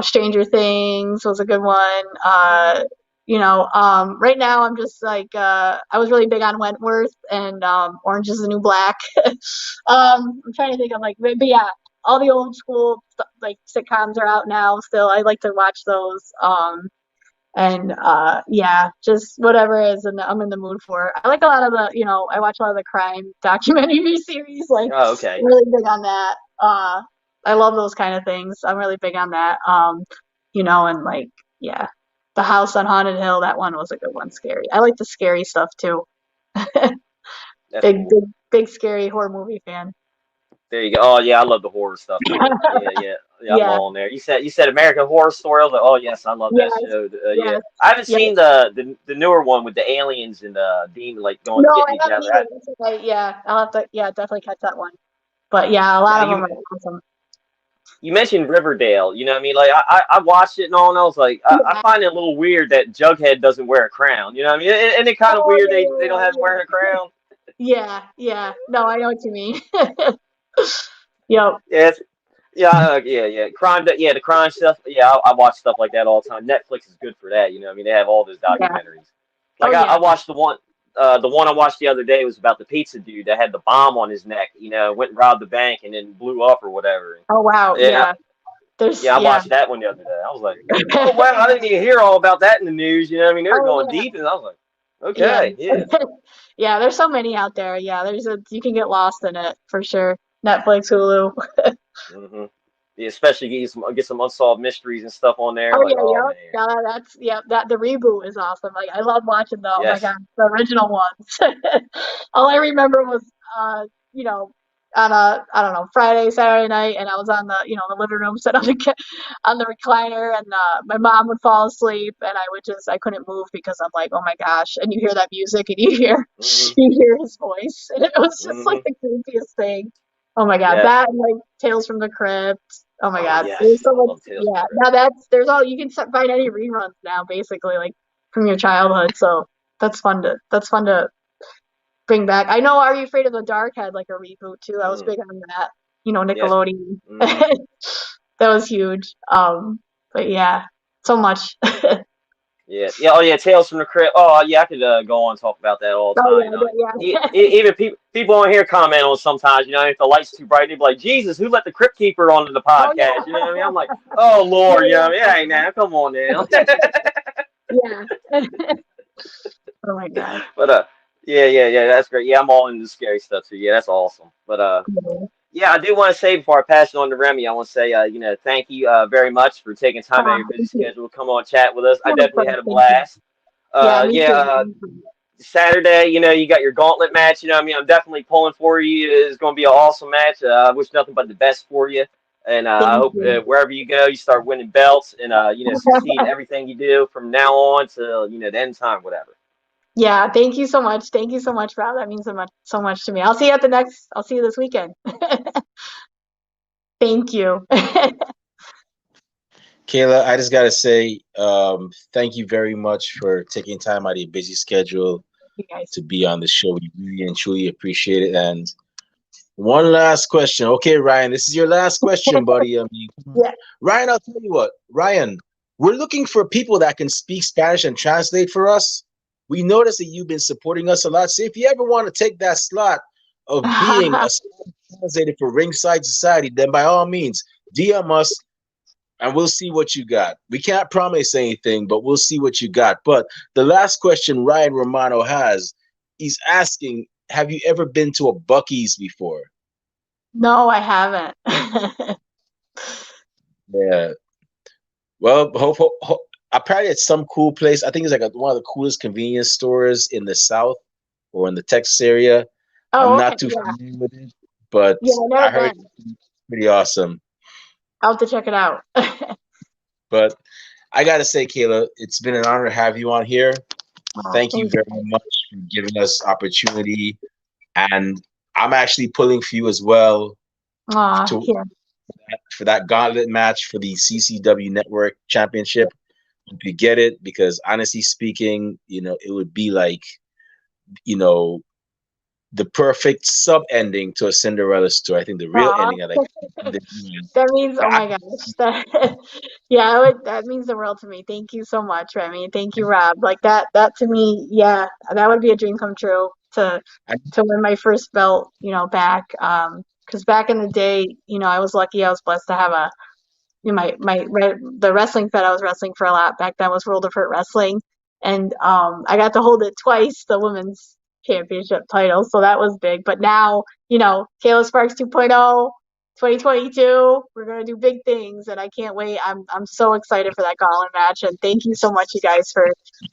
Stranger Things was a good one. Hmm. Right now I'm just like I was really big on Wentworth and Orange is the New Black. I'm trying to think of like, but yeah, all the old school like sitcoms are out now. Still, I like to watch those. And yeah, just whatever is I'm in the mood for. I like a lot of I watch a lot of the crime documentary series. Like, Oh, I'm okay. really big on that. I love those kind of things. I'm really big on that. And like, yeah, The House on Haunted Hill. That one was a good one. Scary. I like the scary stuff too. That's Big, cool. big, big scary horror movie fan. There you go. Oh yeah, I love the horror stuff too. Yeah, yeah, yeah. I'm Yeah. all in there. You said American Horror Story. I was like, oh yes, I love that Yes. show. Yeah, Yes. I haven't Yes. seen the newer one with the aliens and the demon like going No, getting I haven't together. either. That's okay. Yeah, I'll have to. Yeah, definitely catch that one. But yeah, a Now lot of them you are awesome. you mentioned Riverdale. You know what I mean? Like I watched it and all, and I was like, I Yeah. find it a little weird that Jughead doesn't wear a crown. You know what I mean? And it kind of Oh weird they don't yeah, have him yeah, wearing a crown. yeah, yeah. No, I know what you mean. Yep. Yeah, yeah. Yeah, the crime stuff. Yeah, I watch stuff like that all the time. Netflix is good for that. You know, what I mean, they have all those Yeah. documentaries. Oh Like I yeah. watched the one I watched the other day was about the pizza dude that had the bomb on his neck. Went and robbed the bank and then blew up or whatever. Oh wow. Yeah, Yeah. There's yeah, I yeah. watched that one the other day. I was like, oh wow, I didn't even hear all about that in the news. You know, what I mean, they were Oh going yeah. deep, and I was like, Yeah. okay, yeah. Yeah. There's so many out there. Yeah. You can get lost in it for sure. Netflix, Hulu. Hmm. Yeah, especially get some unsolved mysteries and stuff on there. Oh Like, yeah. oh Yep. man, Yeah. That's yeah. That the reboot is awesome. Like I love watching the oh my yes. god the original ones. All I remember was uh you know on a, I don't know, Friday, Saturday night, and I was on the, the living room, set on on the recliner, and my mom would fall asleep, and I couldn't move because I'm like, oh my gosh, and you hear that music, and Hmm. you hear his voice, and it was just like Hmm. the creepiest thing. Oh my God, Yes. that and like Tales from the Crypt. Oh my Oh God, yes, there's so I much. love Tales from Yeah, the Crypt. now there's all you can find any reruns now, basically, like from your childhood. So that's fun to bring back. I know Are You Afraid of the Dark had like a reboot too. I was Mm. big on that. Yes. Nickelodeon. Hmm. That was huge. But yeah, so much. Yeah, yeah, oh yeah, Tales from the Crypt. Oh yeah, I could go on and talk about that all the Oh time. yeah, yeah. Even people on here comment on sometimes. If the light's too bright, they be like, "Jesus, who let the Crypt Keeper onto the Oh podcast?" You know what I mean? yeah. I'm like, "Oh Lord," Yeah, Yeah, hey now, come on now. yeah. Yeah. Oh my God. But yeah, that's great. Yeah, I'm all into the scary stuff too. Yeah, that's awesome. But yeah, I do want to say before I pass it on to Remy, I want to say, thank you very much for taking time out of your busy Thank you. schedule to come on and chat with us. I Yeah, of definitely course. had a Thank you. blast. Yeah, me Yeah, too. Saturday, you got your gauntlet match. I mean, I'm definitely pulling for you. It's going to be an awesome match. I wish nothing but the best for you. And I Thank hope you. wherever you go, you start winning belts and, succeed in everything you do from now on to, the end time, whatever. Yeah, thank you so much. Thank you so much, Rob. That means so much to me. I'll see you this weekend. Thank you. Kayla, I just gotta say, thank you very much for taking time out of your busy schedule You guys. to be on the show. We really and truly appreciate it. And one last question. Okay, Ryan, this is your last question, buddy. I mean, Yeah. Ryan, I'll tell you what, Ryan, we're looking for people that can speak Spanish and translate for us. We notice that you've been supporting us a lot. So if you ever want to take that slot of being a Spanish translator for Ringside Society, then by all means, DM us and we'll see what you got. We can't promise anything, but we'll see what you got. But the last question Ryan Romano has, he's asking, have you ever been to a Bucky's before? No, I haven't. Yeah. Well, apparently it's some cool place. I think it's like one of the coolest convenience stores in the South or in the Texas area. I'm Oh, okay. not too Yeah. familiar with it, but Yeah, I've I never heard been. it's pretty awesome. I'll have to check it out. But I gotta say, Kayla, it's been an honor to have you on here. Thank you Thank very you. much for giving us opportunity. And I'm actually pulling for you as well to Here. for that gauntlet match for the CCW Network Championship. If you get it, because honestly speaking, it would be like, you know, the perfect sub ending to a Cinderella story. I think the real Aw. ending, I like. That means, oh I, my gosh, yeah, that means the world to me. Thank you so much, Remy. Thank you, Rob. Like that to me, yeah, that would be a dream come true I, to win my first belt, back. Because back in the day, I was lucky. I was blessed to have the wrestling fed I was wrestling for a lot back then was World of Hurt Wrestling, and I got to hold it twice, the women's championship title, so that was big. But now, Kayla Sparks 2.0, 2022, we're gonna do big things, and I can't wait. I'm so excited for that gauntlet match, and thank you so much, you guys, for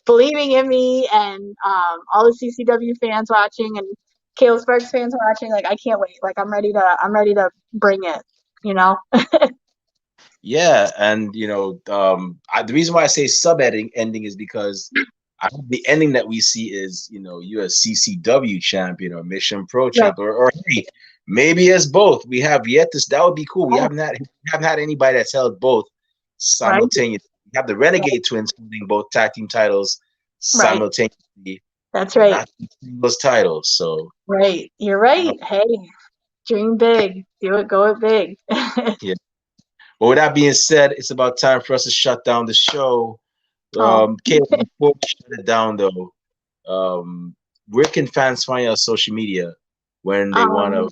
believing in me, and all the CCW fans watching and Kayla Sparks fans watching. Like I can't wait. Like I'm ready to bring it. You know. yeah, and the reason why I say sub ending is because the ending that we see is you're a CCW champion or Mission Pro Right. champ, or hey, maybe it's both. We have yet this. That would be cool. We haven't had anybody that's held both Right. simultaneously. We have the Renegade Twins holding both tag team titles Right. simultaneously, That's but right. not those titles. So Right. You're right. Hey, dream big. Do it. Go it big. yeah. But with that being said, it's about time for us to shut down the show. Oh, Caleb, before we shut it down though, where can fans find you on social media when they want to um,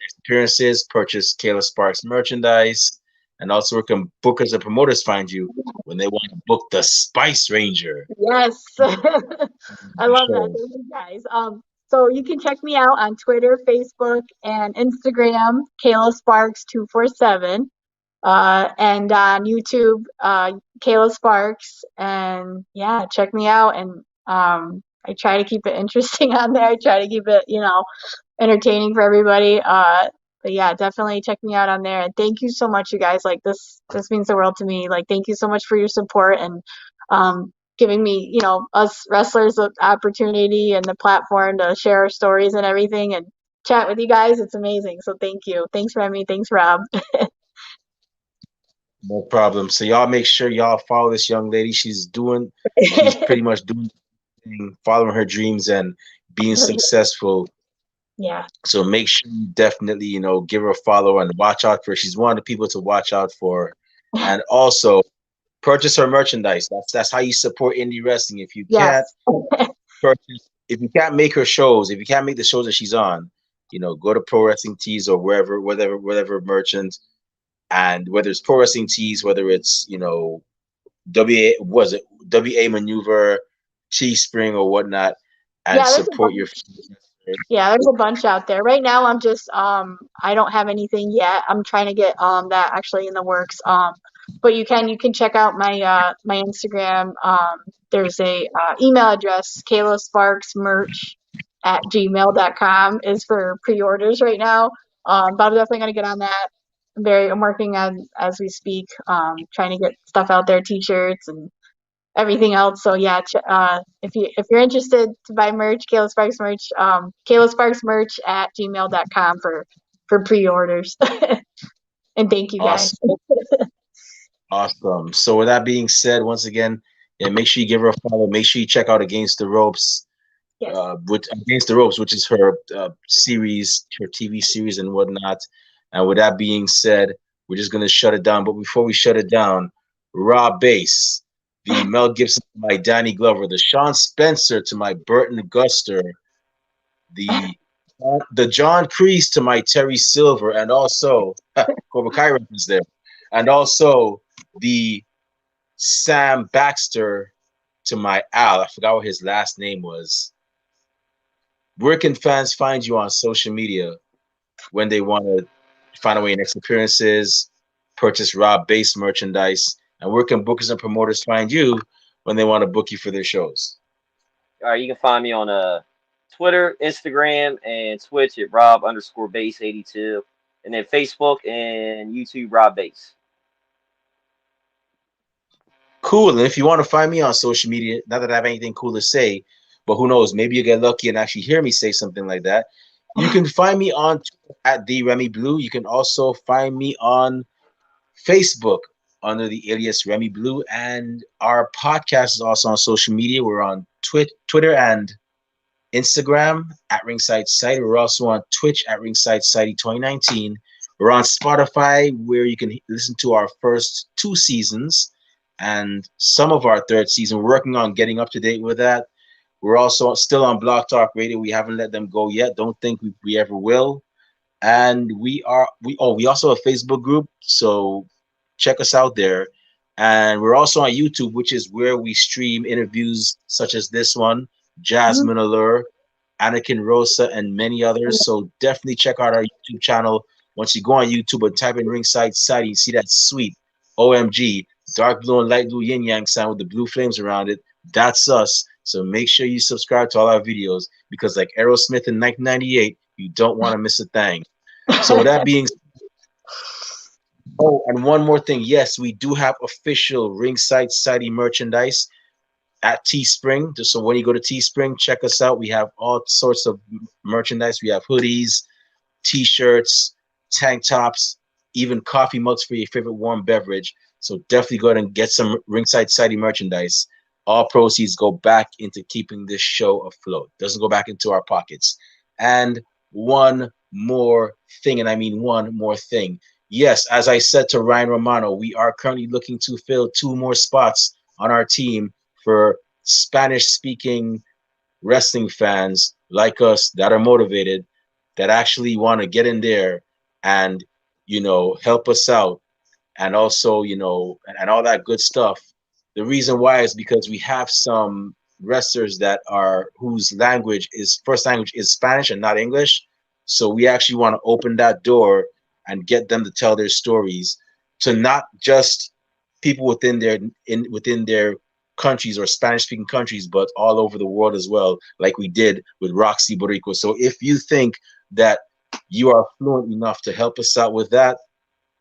next appearances, purchase Kayla Sparks merchandise, and also where can bookers and promoters find you when they want to book the Spice Ranger yes. I love that. show? Thank you guys. So you can check me out on Twitter, Facebook, and Instagram, Kayla Sparks 247. And on YouTube, Kayla Sparks. And yeah, check me out. And I try to keep it interesting on there. I try to keep it, entertaining for everybody. But yeah, definitely check me out on there. And thank you so much, you guys. Like this means the world to me. Like thank you so much for your support and giving me, us wrestlers the opportunity and the platform to share our stories and everything and chat with you guys. It's amazing. So thank you. Thanks, Remy. Thanks, Rob. No problem. So y'all make sure y'all follow this young lady. She's pretty much doing the thing, following her dreams and being successful. Yeah. So make sure you definitely, give her a follow and watch out for her. She's one of the people to watch out for. And also purchase her merchandise. That's how you support indie wrestling. If you can't Yes. if you can't make her shows, if you can't make the shows that she's on, go to Pro Wrestling Tees or whatever merchant, and whether it's Pro Wrestling Tees, whether it's WA Maneuver, Teespring or whatnot, and Yeah, there's a support your bunch. Yeah, there's a bunch out there. Right now I'm just I don't have anything yet. I'm trying to get that actually in the works. But you can check out my Instagram. There's a email address, Kayla Sparks merch at gmail.com is for pre-orders right now. But I'm definitely gonna get on that. I'm working on as we speak, trying to get stuff out there, t-shirts and everything else. So yeah, if you're interested to buy merch, Kayla Sparks merch at gmail.com for pre-orders. And thank you guys. Awesome. Awesome. So with that being said, once again, yeah, make sure you give her a follow. Make sure you check out Against the Ropes, Yes. which is her series, her TV series and whatnot. And with that being said, we're just gonna shut it down. But before we shut it down, Raw Base, the Mel Gibson to my Danny Glover, the Sean Spencer to my Burton Guster, the John Kreese to my Terry Silver, and also Cobra Kai reference there, and also the Sam Baxter to my Al. I forgot what his last name was. Where can fans find you on social media when they want to find out where your next appearances, purchase Raw Base merchandise, and where can bookers and promoters find you when they want to book you for their shows? All right, you can find me on Twitter, Instagram, and Twitch at Rob_Base82, and then Facebook and YouTube Rob Base. Cool. And if you want to find me on social media, not that I have anything cool to say, but who knows, maybe you get lucky and actually hear me say something like that. You can find me on at the Remy Blue. You can also find me on Facebook under the alias Remy Blue, and our podcast is also on social media. We're on Twitter and Instagram at Ringside Society. We're also on Twitch at Ringside Society 2019. We're on Spotify, where you can listen to our first 2 seasons and some of our 3rd season. We're working on getting up to date with that. We're also still on Blog Talk Radio. We haven't let them go yet. Don't think we ever will. And we also have a Facebook group, so check us out there. And we're also on YouTube, which is where we stream interviews such as this one, Jasmine Allure, Anakin Rosa, and many others. So definitely check out our YouTube channel. Once you go on YouTube and type in Ringside Society, you see that sweet OMG dark blue and light blue yin yang sign with the blue flames around it. That's us. So make sure you subscribe to all our videos, because like Aerosmith in 1998, you don't want to miss a thing. So that being and one more thing. Yes, we do have official Ringside Society merchandise at Teespring. So when you go to Teespring, check us out. We have all sorts of merchandise. We have hoodies, t-shirts, tank tops, even coffee mugs for your favorite warm beverage. So definitely go ahead and get some Ringside Society merchandise. All proceeds go back into keeping this show afloat. Doesn't go back into our pockets. And one more thing, and I mean one more thing. Yes, as I said to Ryan Romano, we are currently looking to fill 2 more spots on our team for Spanish-speaking wrestling fans like us that are motivated, that actually want to get in there and, help us out, and also, and all that good stuff. The reason why is because we have some wrestlers whose first language is Spanish and not English. So we actually want to open that door and get them to tell their stories to not just people within their countries or Spanish speaking countries, but all over the world as well, like we did with Roxy Boricua. So if you think that you are fluent enough to help us out with that,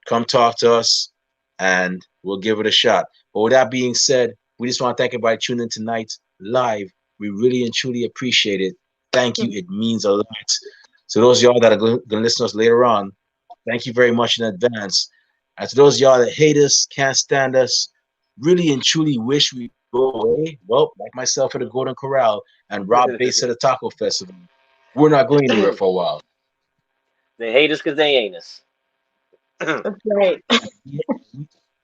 come talk to us and we'll give it a shot. But with that being said, we just want to thank everybody tuning in tonight live. We really and truly appreciate it. Thank you. It means a lot. So those of y'all that are going to listen to us later on, thank you very much in advance. And to those of y'all that hate us, can't stand us, really and truly wish we go away, well, like myself at the Golden Corral and Rob Bass at the Taco Festival, we're not going anywhere for a while. They hate us because they ain't us. That's right.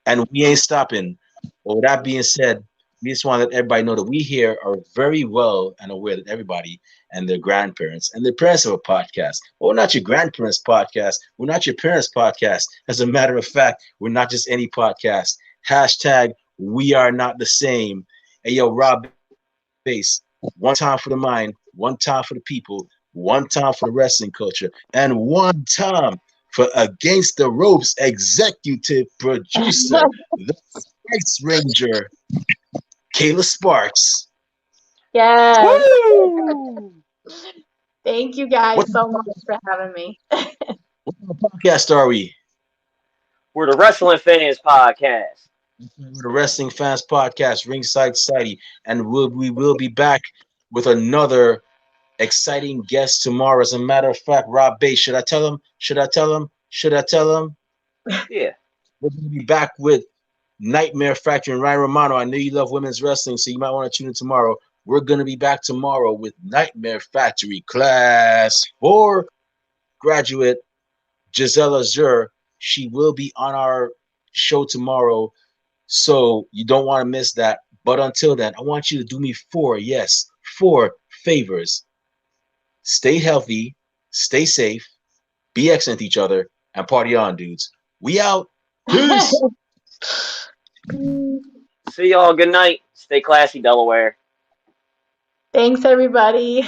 And we ain't stopping. But with that being said, we just want to let everybody know that we here are very well and aware that everybody and their grandparents and their parents have a podcast. Well, we're not your grandparents' podcast. We're not your parents' podcast. As a matter of fact, we're not just any podcast. Hashtag we are not the same. Hey, yo, Rob Bass, one time for the mind, one time for the people, one time for the wrestling culture, and one time for Against the Ropes executive producer, the Spice Ranger, Kayla Sparks. Yes. Woo! Thank you guys What, so much for having me. what kind of podcast are we? We're the Wrestling Fans Podcast. We're the Wrestling Fans Podcast, Ringside Society, and we will be back with another exciting guest tomorrow. As a matter of fact, Rob Bass, should I tell him? Should I tell him? Should I tell him? Yeah. We're going to be back with Nightmare Factory and Ryan Romano. I know you love women's wrestling, so you might want to tune in tomorrow. We're going to be back tomorrow with Nightmare Factory Class 4 graduate Gisela Zur. She will be on our show tomorrow, so you don't want to miss that. But until then, I want you to do me four favors. Stay healthy, stay safe, be excellent to each other, and party on, dudes. We out. Peace. See y'all. Good night. Stay classy, Delaware. Thanks, everybody.